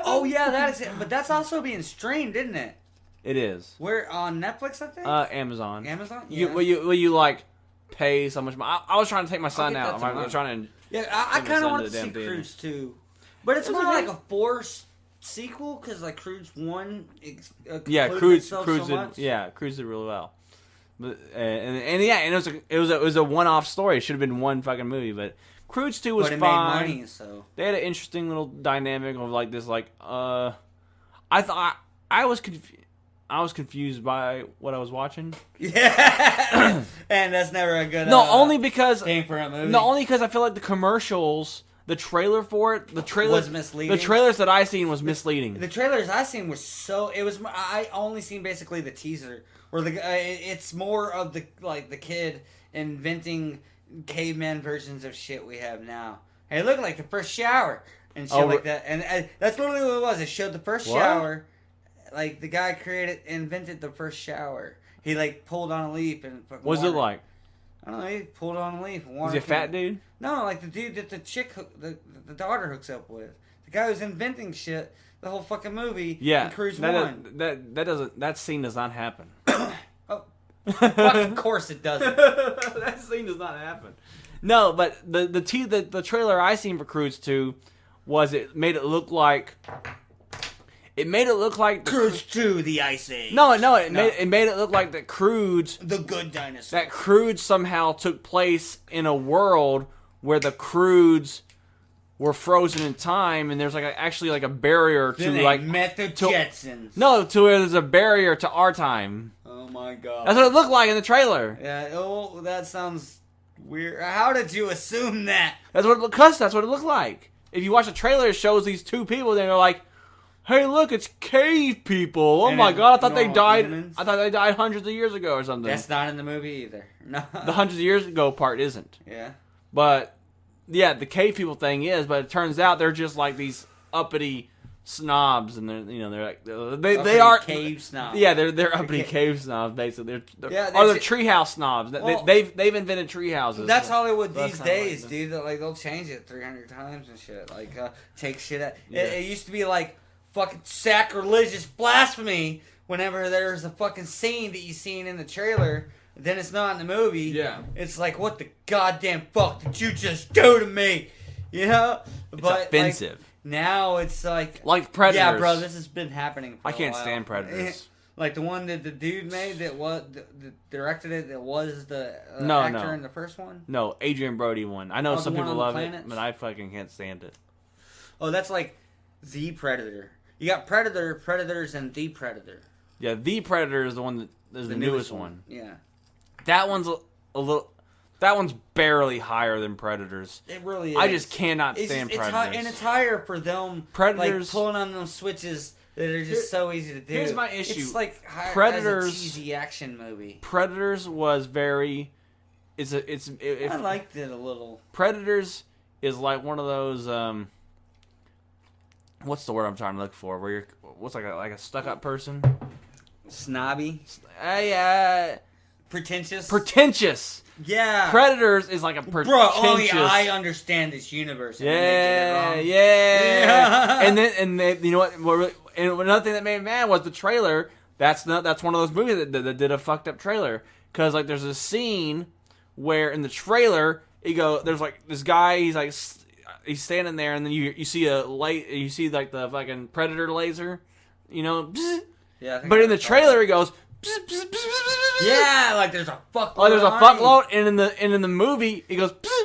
Oh yeah, that is it. But that's also being streamed, isn't it? It is. We're on Netflix, I think. Amazon. Amazon. You Yeah. will you like pay so much money? I was trying to take my son get out. that I was trying to. Yeah, I Send my kind of son want to to the see damn theater. Cruise 2. But it's It's more okay. like a forced sequel, because like Cruise 1 Yeah, concluded Cruise itself Cruise so did, much. yeah, Cruise did really well. But and it was a one-off story. It should have been one fucking movie, but Cruise 2 was But it fine. made money, so. They had an interesting little dynamic of like this, like I thought I was confused by what I was watching. Yeah. And that's never a good Only because thing for a movie. I feel like the commercials, the trailer for it, the trailers Was misleading. The trailers that I seen was misleading. The trailers I seen were so. I only seen basically the teaser, where it's more of the kid inventing caveman versions of shit we have now. Hey, look, like the first shower and shit like that, and that's literally what it was. It showed the first What? shower, like the guy invented the first shower. He like pulled on a leaf and fucking What's it water. like? I don't know. He pulled on a leaf. And Was water he a fat came- dude? No, like the dude that the chick, the daughter hooks up with. The guy who's inventing shit. The whole fucking movie. Yeah, in Cruise 1. that scene does not happen. Fucking course it doesn't. That scene does not happen. No, but the trailer I seen for Cruise 2 was it made it look like Cruise 2, the Ice Age. it made it look like that Crudes The good dinosaur. that Crudes somehow took place in a world where the Crudes were frozen in time, and there's actually a barrier to Then they met the Jetsons. no, to where there's a barrier to our time. Oh my god. That's what it looked like in the trailer. Yeah, oh, that sounds weird. How did you assume that? That's what it looked like. If you watch the trailer, it shows these two people, and they're like, "Hey, look, it's cave people! Oh And my then god, I thought they normal died. humans? I thought they died hundreds of years ago or something." That's not in the movie either. No. The hundreds of years ago part isn't. Yeah. But yeah, the cave people thing is. But it turns out they're just like these uppity snobs, and they're like they Uppity are cave snobs. Yeah, they're uppity cave snobs basically. They're Yeah, or that's they're treehouse snobs. Well, they've invented tree houses. That's Hollywood That's these kinda days, like dude. Like they'll change it 300 times and shit. Like take shit out. Yeah. It used to be like fucking sacrilegious blasphemy whenever there's a fucking scene that you seen in the trailer. Then it's not in the movie. Yeah. It's like, what the goddamn fuck did you just do to me? You know? It's But offensive. Like, now it's like Predators. Yeah, bro, this has been happening for I a can't while. stand Predators. Like the one that the dude made that directed it, that was the No, actor no. in the first one. No, Adrian Brody one. I know Oh, some the one people on the love it, planets? but I fucking can't stand it. Oh, that's like the Predator. You got Predator, Predators, and the Predator. Yeah, the Predator is the one that is the newest one. Yeah. That one's a little. That one's barely higher than Predators. It really is. I just cannot It's stand just- Predators. and it's higher for them. Predators- like pulling on those switches that are just so easy to do. Here's my issue. It's like higher Predators- as a cheesy action movie. Predators was very. If I liked it a little. Predators is like one of those. What's the word I'm trying to look for? Where you're what's like a stuck up person? Snobby, Pretentious. pretentious. Yeah. Predators is like a pretentious. Bro, only I understand this universe. And Yeah, they did it yeah. wrong. and then you know what? And another thing that made me mad was the trailer. That's one of those movies that did a fucked up trailer. Because like there's a scene where in the trailer there's like this guy, he's standing there, and then you see you see like the fucking Predator laser, bzz. Yeah. I think But I in the saw trailer that. he goes bzz, bzz, bzz, bzz, bzz. Yeah, like there's a fuckload. Like there's a behind you. fuckload, and in the movie he goes bzz.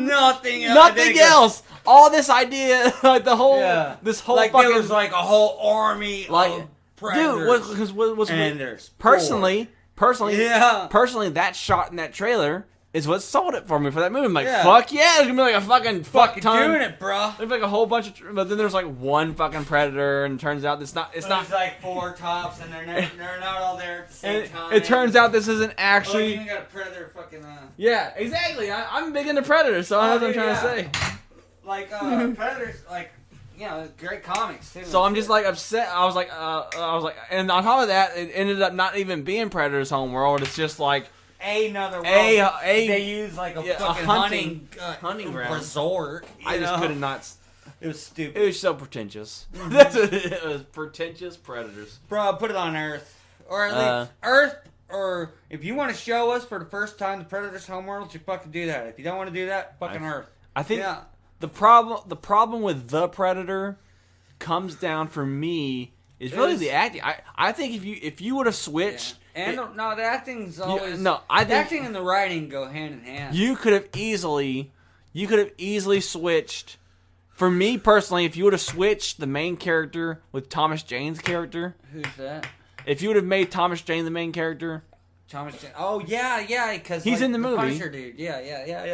Nothing else. Nothing else. All this idea, like the whole, this whole like fucking, there was like a whole army like, of predators. dude, what's and there's personally, Yeah. personally, that shot in that trailer is what sold it for me for that movie. I'm like, Yeah. fuck yeah, there's gonna be like a fucking fuck ton. doing it, bro. There's like a whole bunch of, but then there's like one fucking predator, and it turns out it's not. There's like 4 tops, and they're not all there at the same And time. it turns out this isn't Look, actually. you even got a predator fucking Yeah, exactly. I'm big into Predator, so that's what I'm trying to say. like predators, like great comics too. So I'm just like upset. I was like, and on top of that, it ended up not even being Predator's homeworld. It's just like another world. they use like a yeah, a fucking hunting ground. resort. I just could have not. It was stupid. It was so pretentious. That's what it was. Pretentious Predators. Bro, put it on Earth. Or at least Earth, or if you want to show us for the first time the Predator's homeworld, you fucking do that. If you don't want to do that, fucking Earth. I think Yeah. the problem with the Predator comes down for me is really the acting. I think if you would have switched, And no, the acting's always no, I the think acting and the writing go hand in hand. you could have easily switched. For me personally, if you would have switched the main character with Thomas Jane's character, Who's that? if you would have made Thomas Jane the main character, Thomas Jane. Oh yeah, because He's in the movie. Punisher dude. Yeah.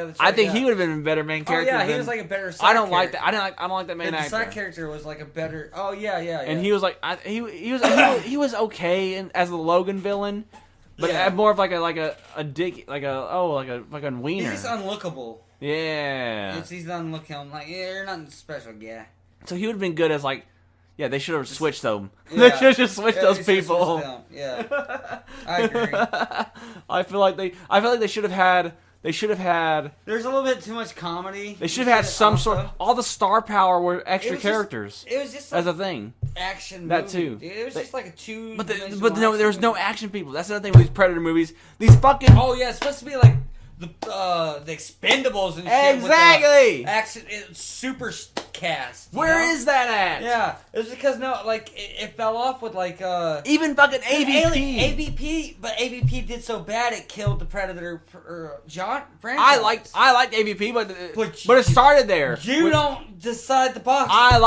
That's I right, think yeah. he would have been a better main Oh character. yeah, he than- was like a better. Side I don't like character. that. I don't like that main The actor. side character was like a better. Oh yeah. And he was like, he was okay as the Logan villain, but Yeah. more of like a dick, like a fucking wiener. He's just unlookable. Yeah. He's unlookable. Like you're nothing special, yeah. So he would have been good as like, yeah. They should have switched them. Yeah. They should have just switched those they should've people. switched them. Yeah, I agree. I feel like they should have had. They should have had. There's a little bit too much comedy. They should have had some sort. All the star power were extra was just- characters It was just as like a thing. action. That movie, too. dude. It was just like a two. But no, there was no action people. That's another thing with these Predator movies. These fucking Oh yeah, it's supposed to be like the Expendables and shit. Exactly. With the action, super cast. Where is that at? Yeah, it was because it fell off with like Even fucking AVP. AVP, but AVP did so bad it killed the Predator John franchise. I liked AVP, but But it started there. You don't decide the box. I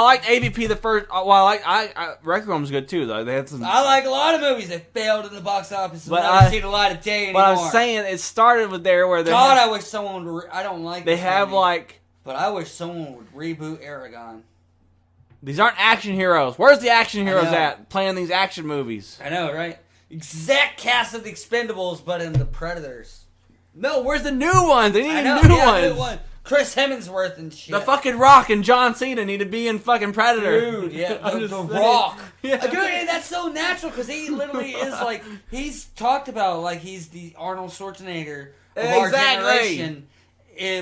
liked AVP the first. Well, I Requiem's good too though. They had some. I like a lot of movies that failed in the box office and But never seen the light of day anymore. But I'm saying it started with there where they. God, I wish someone would. I don't like. They this have movie, like. But I wish someone would reboot Aragon. These aren't action heroes. Where's the action heroes know. at playing these action movies? I know, right? Exact cast of the Expendables, but in the Predators. No, where's the new ones? They need I know, new yeah, ones. new one. Chris Hemsworth and shit. The fucking Rock and John Cena need to be in fucking Predator. Dude, yeah, I'm the just saying. Rock. Yeah. Dude, and that's so natural because he literally is like, he's talked about like he's the Arnold Schwarzenegger of our Exactly. generation.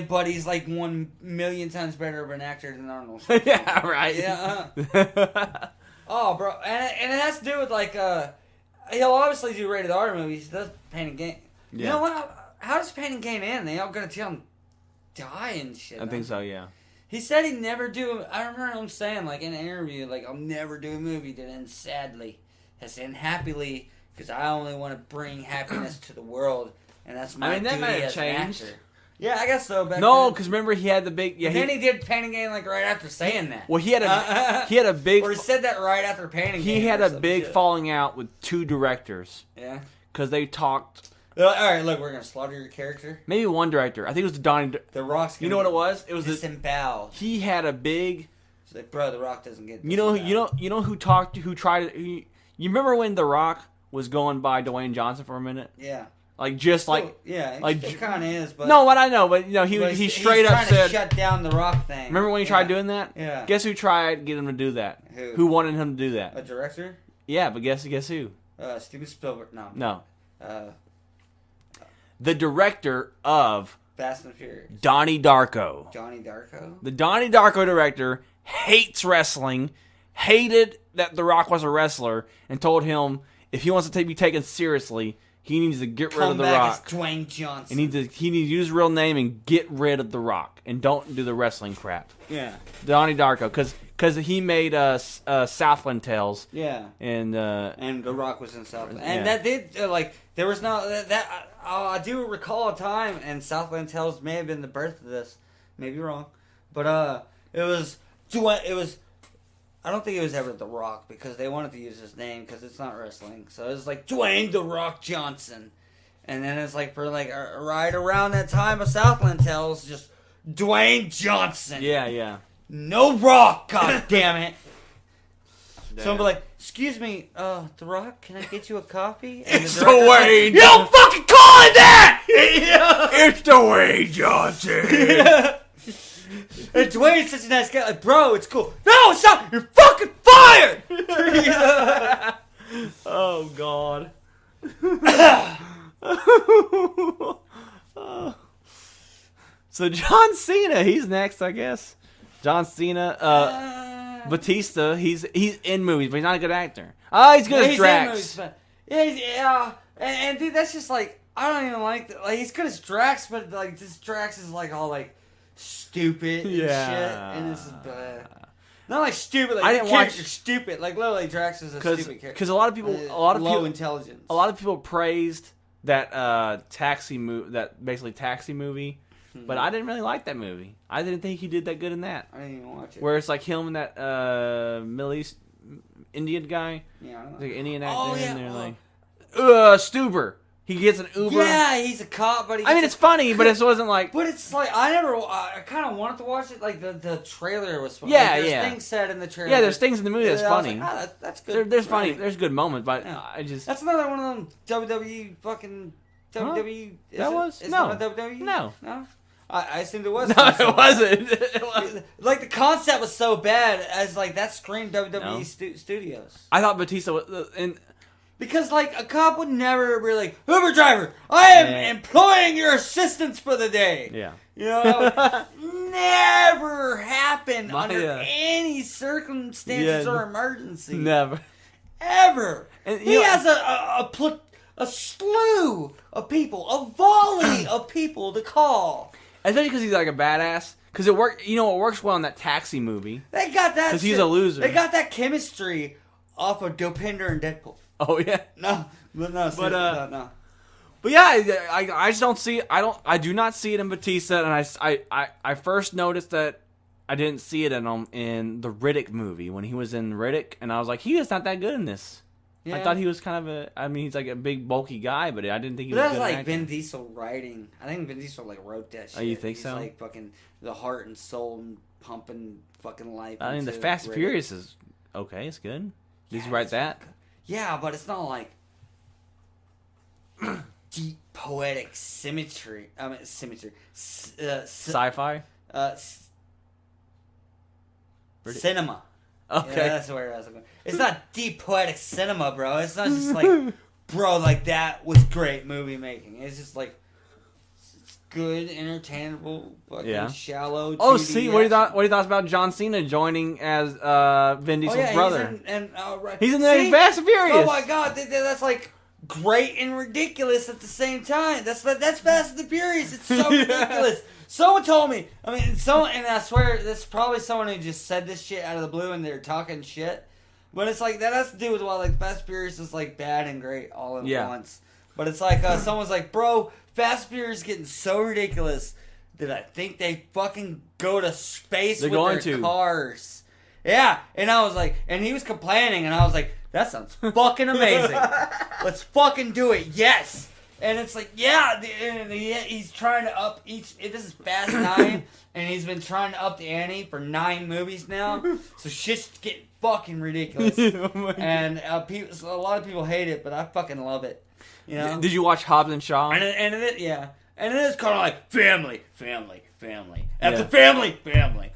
But he's like 1,000,000 times better of an actor than Arnold. Yeah, right. Yeah. Oh, bro, and it has to do with like he'll obviously do rated R movies. He does Pain and Gain. Yeah. You know what? How does Pain and Gain end? They all gonna tell him die and shit. I think so, yeah. He said he'd never do. I remember him saying like in an interview, like I'll never do a movie that ends sadly, has to end happily because I only want to bring happiness to the world, and that's my that duty might have as an changed. actor. Yeah, I guess so. Back No, then. because remember he had the big. Yeah, And then he did Pain and Gain like right after saying that. Well, he had a big. Or he said that right after Pain and Gain. He had or a some big shit. falling out with 2 directors Yeah. because they talked. All right, look, we're gonna slaughter your character. Maybe one director. I think it was Donnie. The Rock's. You know what it was? It was disemboweled. he had a big. So like, bro, the Rock doesn't get. You know who talked. Who tried. You remember when The Rock was going by Dwayne Johnson for a minute? Yeah. Like just like. Yeah. like- it kind of is, but No, what I know, but but he he's straight up trying said. to shut down the Rock thing. Remember when he tried doing that? Yeah. Guess who tried to get him to do that? Who? wanted him to do that? A director? Yeah, but guess who? Steven Spielberg. No. No, Uh, the director of Fast and Furious. Donnie Darko. Johnny Darko. The Donnie Darko director hates wrestling, hated that The Rock was a wrestler, and told him if he wants to be taken seriously, He needs to get rid Come of The back Rock. as Dwayne Johnson. He needs to use his real name and get rid of The Rock and don't do the wrestling crap. Yeah. Donnie Darko, because he made Southland Tales. Yeah. And The Rock was in Southland, and yeah. that did there was no that I do recall a time, and Southland Tales may have been the birth of this, maybe wrong, but it was. I don't think it was ever The Rock because they wanted to use his name because it's not wrestling. So it was like Dwayne The Rock Johnson. And then it's like for like right around that time of Southland Tales, just Dwayne Johnson. Yeah. No Rock, god damn it. So I'm like, excuse me, The Rock, can I get you a coffee? And It's Dwayne. You don't fucking call it that! It's Dwayne Johnson. And Dwayne's such a nice guy. Like, bro, it's cool. No, it's not. You're fucking fired. Oh God. So John Cena, he's next, I guess. John Cena, Batista, he's in movies, but he's not a good actor. Oh, he's good as Drax. And dude, that's just like I don't even like that. Like he's good as Drax, but like this Drax is like all like stupid and shit, and it's bad. Not like stupid. Like I the didn't watch character's stupid. Like literally, Drax is a stupid character. Because a lot of people, low intelligence. A lot of people praised that taxi movie, that basically taxi movie, but I didn't really like that movie. I didn't think he did that good in that. I didn't even watch it. Where it's like him and that Middle East Indian guy, Yeah, I don't know. like Indian actor, Oh, yeah, and they're well- like, Stuber. He gets an Uber. Yeah, he's a cop, but I mean, it's funny, but it wasn't like. But it's like I kind of wanted to watch it. Like the trailer was funny. Yeah, there's yeah. things said in the trailer. Yeah, there's things in the movie that's I was funny. like, that's good. There's funny. Right. There's good moments, but Yeah. I just. That's another one of them WWE fucking WWE. It's no. not a WWE. No. I assumed it was. No, it wasn't. It wasn't. Like the concept was so bad as like that screamed WWE No. Studios. I thought Batista was and. Because, like, a cop would never be like, Uber driver, I am employing your assistance for the day. Yeah. You know, that would never happen under Yeah. any circumstances Yeah. or emergency. Never. Ever. And, He has a slew of people, a volley of people to call. Especially because he's like a badass. Because it worked. You know, it works well in that taxi movie. They got that 'Cause he's shit- a loser. They got that chemistry off of Dopinder and Deadpool. Oh yeah. No. But yeah, I just don't see. I do not see it in Batista, and I first noticed that I didn't see it in the Riddick movie when he was in Riddick, and I was like, he is not that good in this. Yeah. I thought he was kind of he's like a big bulky guy, but I didn't think he But was. that's good like at Vin acting. Diesel writing. I think Vin Diesel like wrote that shit. Oh, you think He's so? like fucking the heart and soul and pumping fucking life. I mean, the into Fast and Riddick. Furious is okay. It's good. Did Yeah, you write it's that? Yeah, but it's not like deep poetic symmetry. I mean, symmetry. Sci-fi. Cinema. Okay. Yeah, that's the word I was looking for. It's not deep poetic cinema, bro. It's not just like, bro, like that was great movie making. It's just like it's good, entertainable, fucking shallow. Oh, 2D see, what do you action. thought about John Cena joining as Vin Diesel's brother? He's in the Fast and Furious. Oh my god, that's like great and ridiculous at the same time. That's Fast and the Furious. It's so ridiculous. Someone told me. I mean, and I swear that's probably someone who just said this shit out of the blue and they're talking shit. But it's like that has to do with why like Fast and Furious is like bad and great all at once. But it's like someone's like, bro, Fast and Furious is getting so ridiculous that I think they fucking go to space They're with going their to. cars. Yeah, and I was like, and he was complaining, and I was like, that sounds fucking amazing. Let's fucking do it. Yes. And it's like, yeah, he's trying to up each. This is Fast 9, and he's been trying to up the ante for 9 movies now. So shit's getting fucking ridiculous. And a lot of people hate it, but I fucking love it. You know? Did you watch Hobbs and Shaw? And it is kind of like family. After family.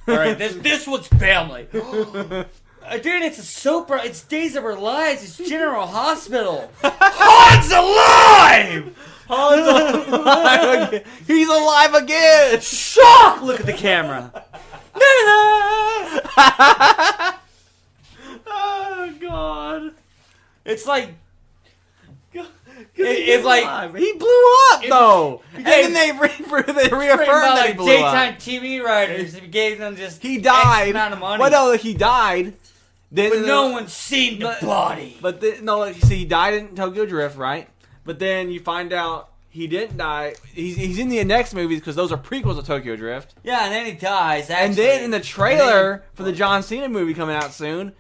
All right, this one's family. Dude, it's a soap. It's Days of Our Lives. It's General Hospital. Han's alive! Han's alive again. He's alive again. Shock! Look at the camera. Oh God! It's like if like he blew up though, and then they reaffirmed that he blew daytime up. TV writers, if you gave them just He died. X amount of money. Well, no, he died. Then but no one's seen the body. But see, he died in Tokyo Drift, right? But then you find out he didn't die. He's in the next movies because those are prequels to Tokyo Drift. Yeah, and then he dies. Actually. And then in the trailer for the John Cena movie coming out soon,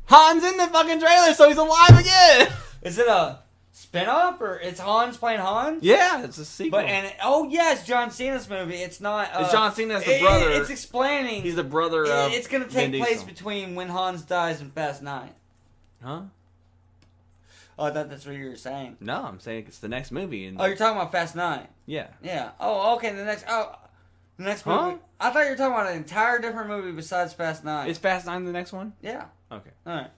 Han's in the fucking trailer, so he's alive again. Is it a spin-off or it's Hans playing Hans? Yeah, it's a sequel. But it's John Cena's movie. It's not. It's John Cena as the brother. It's explaining. He's the brother of. It's going to take Vin place Diesel. between when Hans dies and Fast 9. Huh? Oh, I thought that's what you were saying. No, I'm saying it's the next movie. And Oh, you're talking about Fast 9. yeah. Yeah. Oh, okay. The next movie. I thought you were talking about an entire different movie besides Fast 9. Is Fast 9 the next one? Yeah. Okay. All right.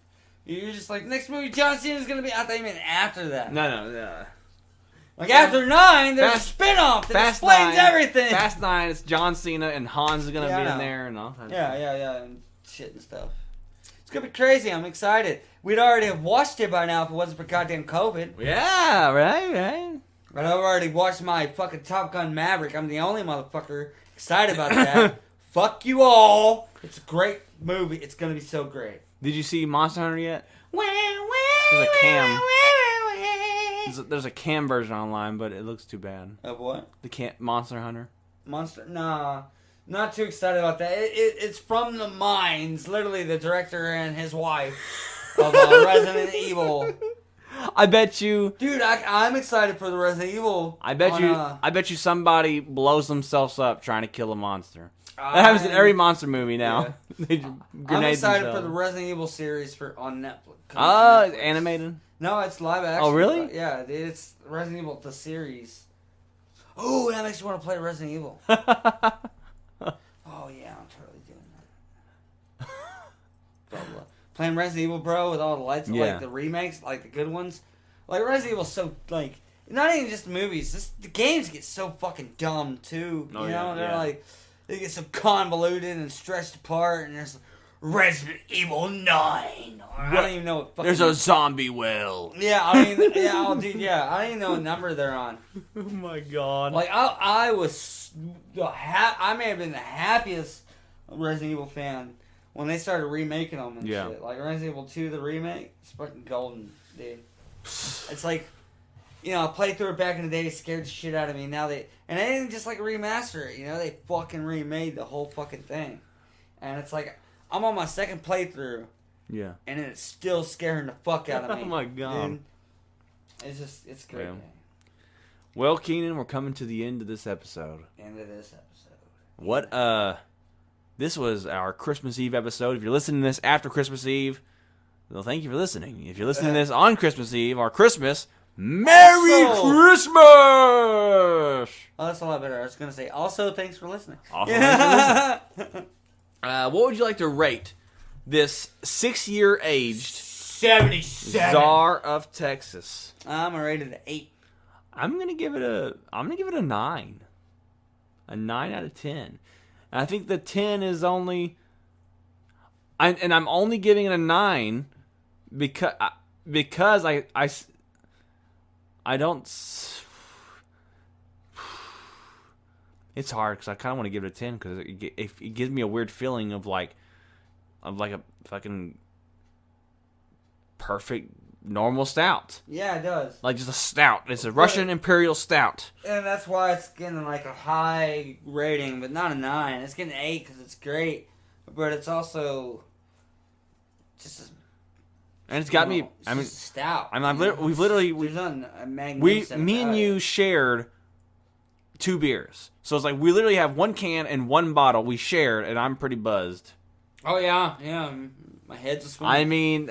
You're just like, next movie John Cena's going to be... I thought you meant after that. No. Like, after 9, there's Fast- a spin-off that Fast explains 9, everything. Fast 9, it's John Cena and Hans is going to Yeah, I be in know. there and all that. Yeah, and shit and stuff. It's going to be crazy. I'm excited. We'd already have watched it by now if it wasn't for goddamn COVID. Yeah, right. But I've already watched my fucking Top Gun Maverick. I'm the only motherfucker excited about that. Fuck you all. It's a great movie. It's going to be so great. Did you see Monster Hunter yet? There's a cam. There's a cam version online, but it looks too bad. Of what? The Monster Hunter. Nah. Not too excited about that. It's from the minds, literally the director and his wife of Resident Evil. I bet you. Dude, I'm excited for the Resident Evil. I bet you somebody blows themselves up trying to kill a monster. That happens in every monster movie now. They I'm grenade excited themselves. for the Resident Evil series on Netflix. It's animated. No, it's live action. Oh, really? Yeah, it's Resident Evil the series. Oh, that makes me want to play Resident Evil. Oh yeah, I'm totally doing that. Playing Resident Evil, bro, with all the lights, like the remakes, like the good ones. Like Resident Evil's so like not even just the movies. Just the games get so fucking dumb too. You know, they're like they get so convoluted and stretched apart, and there's Resident Evil 9. I don't even know what fucking... There's a zombie well. Yeah, I mean, dude, I don't even know what number they're on. Oh my god. Like, I was... I may have been the happiest Resident Evil fan when they started remaking them and shit. Like, Resident Evil 2, the remake, it's fucking golden, dude. It's like... You know, I played through it back in the day, it scared the shit out of me. Now they didn't just like remaster it, you know, they fucking remade the whole fucking thing. And it's like, I'm on my second playthrough. Yeah. And it's still scaring the fuck out of me. Oh my god. Dude. It's great. Yeah. Well, Keenan, we're coming to the end of this episode. End of this episode. What, this was our Christmas Eve episode. If you're listening to this after Christmas Eve, well, thank you for listening. If you're listening to this on Christmas Eve or Christmas, Merry Christmas! Oh, that's a lot better. I was going to say, also, thanks for listening. Also, thanks for listening. What would you like to rate this 6-year aged 77 Czar of Texas? I'm going to rate it an 8. I'm gonna give it a 9. A 9 out of 10. And I think the 10 is only... I'm only giving it a 9 because I don't... It's hard because I kind of want to give it a 10 because it gives me a weird feeling of like a fucking perfect normal stout. Yeah, it does. Like just a stout. It's a Russian Imperial Stout. And that's why it's getting like a high rating, but not a 9. It's getting an 8 because it's great, but it's also just And it's got me. I mean, stout. I mean, we've literally there's nothing magnificent. me and you shared 2 beers, so it's like we literally have 1 can and 1 bottle we shared, and I'm pretty buzzed. Oh yeah, my head's a swimming. I mean,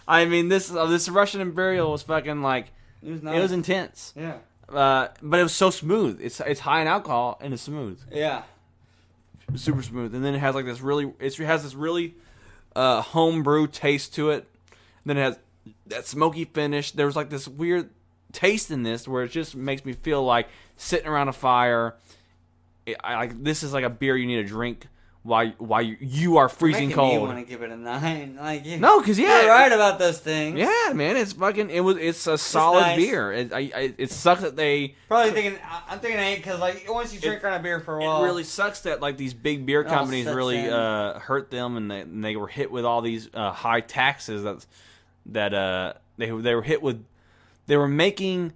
I mean this Russian Imperial was fucking like it was nice. It was intense. Yeah. But it was so smooth. It's high in alcohol and it's smooth. Yeah. Super smooth, and then it has like this really homebrew taste to it. Then it has that smoky finish. There was like this weird taste in this where it just makes me feel like sitting around a fire. This is like a beer you need to drink why you are freezing Making cold. me want to give it a 9. Like, No, because you're right about those things. Yeah, man, it's a solid nice. beer. It sucks that they Probably thinking, I'm thinking 8 because like once you drink on a beer for a while, it really sucks that like these big beer companies sets really in. hurt them, and they were hit with all these high taxes that they were hit with. They were making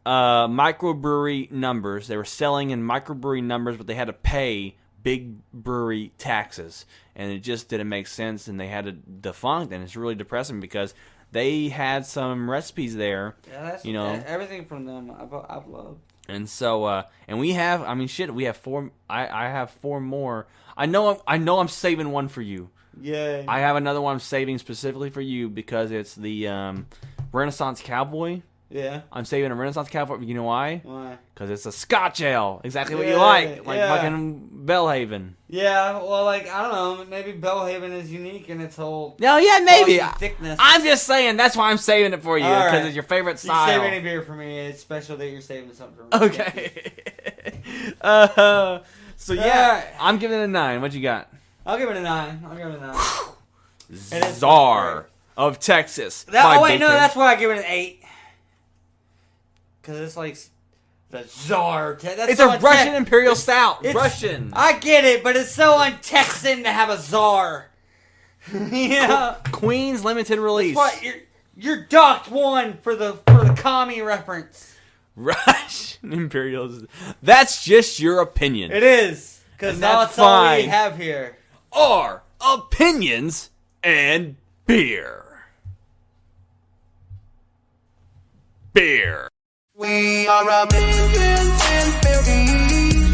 microbrewery numbers. They were selling in microbrewery numbers, but they had to pay big brewery taxes, and it just didn't make sense, and they had to defunct, and it's really depressing because they had some recipes there. Yeah, that's, everything from them I've loved. And so, and we have, we have 4. I have 4 more. I know I'm saving one for you. Yeah. I have another one I'm saving specifically for you because it's the Renaissance Cowboy. Yeah. I'm saving a Renaissance Cowboy. You know why? Why? Because it's a Scotch ale. Exactly what you Yeah, like. yeah. Fucking Bellhaven. Yeah, well, like, I don't know. Maybe Bellhaven is unique in its whole No, yeah, maybe. thickness. I'm just saying that's why I'm saving it for you. All Because right. it's your favorite You style. save any beer for me. It's special that you're saving something for me. Okay. So, yeah. Alright. I'm giving it a 9. What you got? I'll give it a 9. It is Czar of Texas. Oh, wait, no, that's why I give it an 8. Because it's like the Czar. That's It's so a Russian Imperial Stout. it's- Russian. I get it, but it's so un-Texan to have a Czar. Yeah. Queen's limited release. What? You're docked 1 for the commie reference. Russian Imperials. That's just your opinion. It is. Because And that's that's all we fine. have here. Our opinions and beer. Beer. We are a million and billion.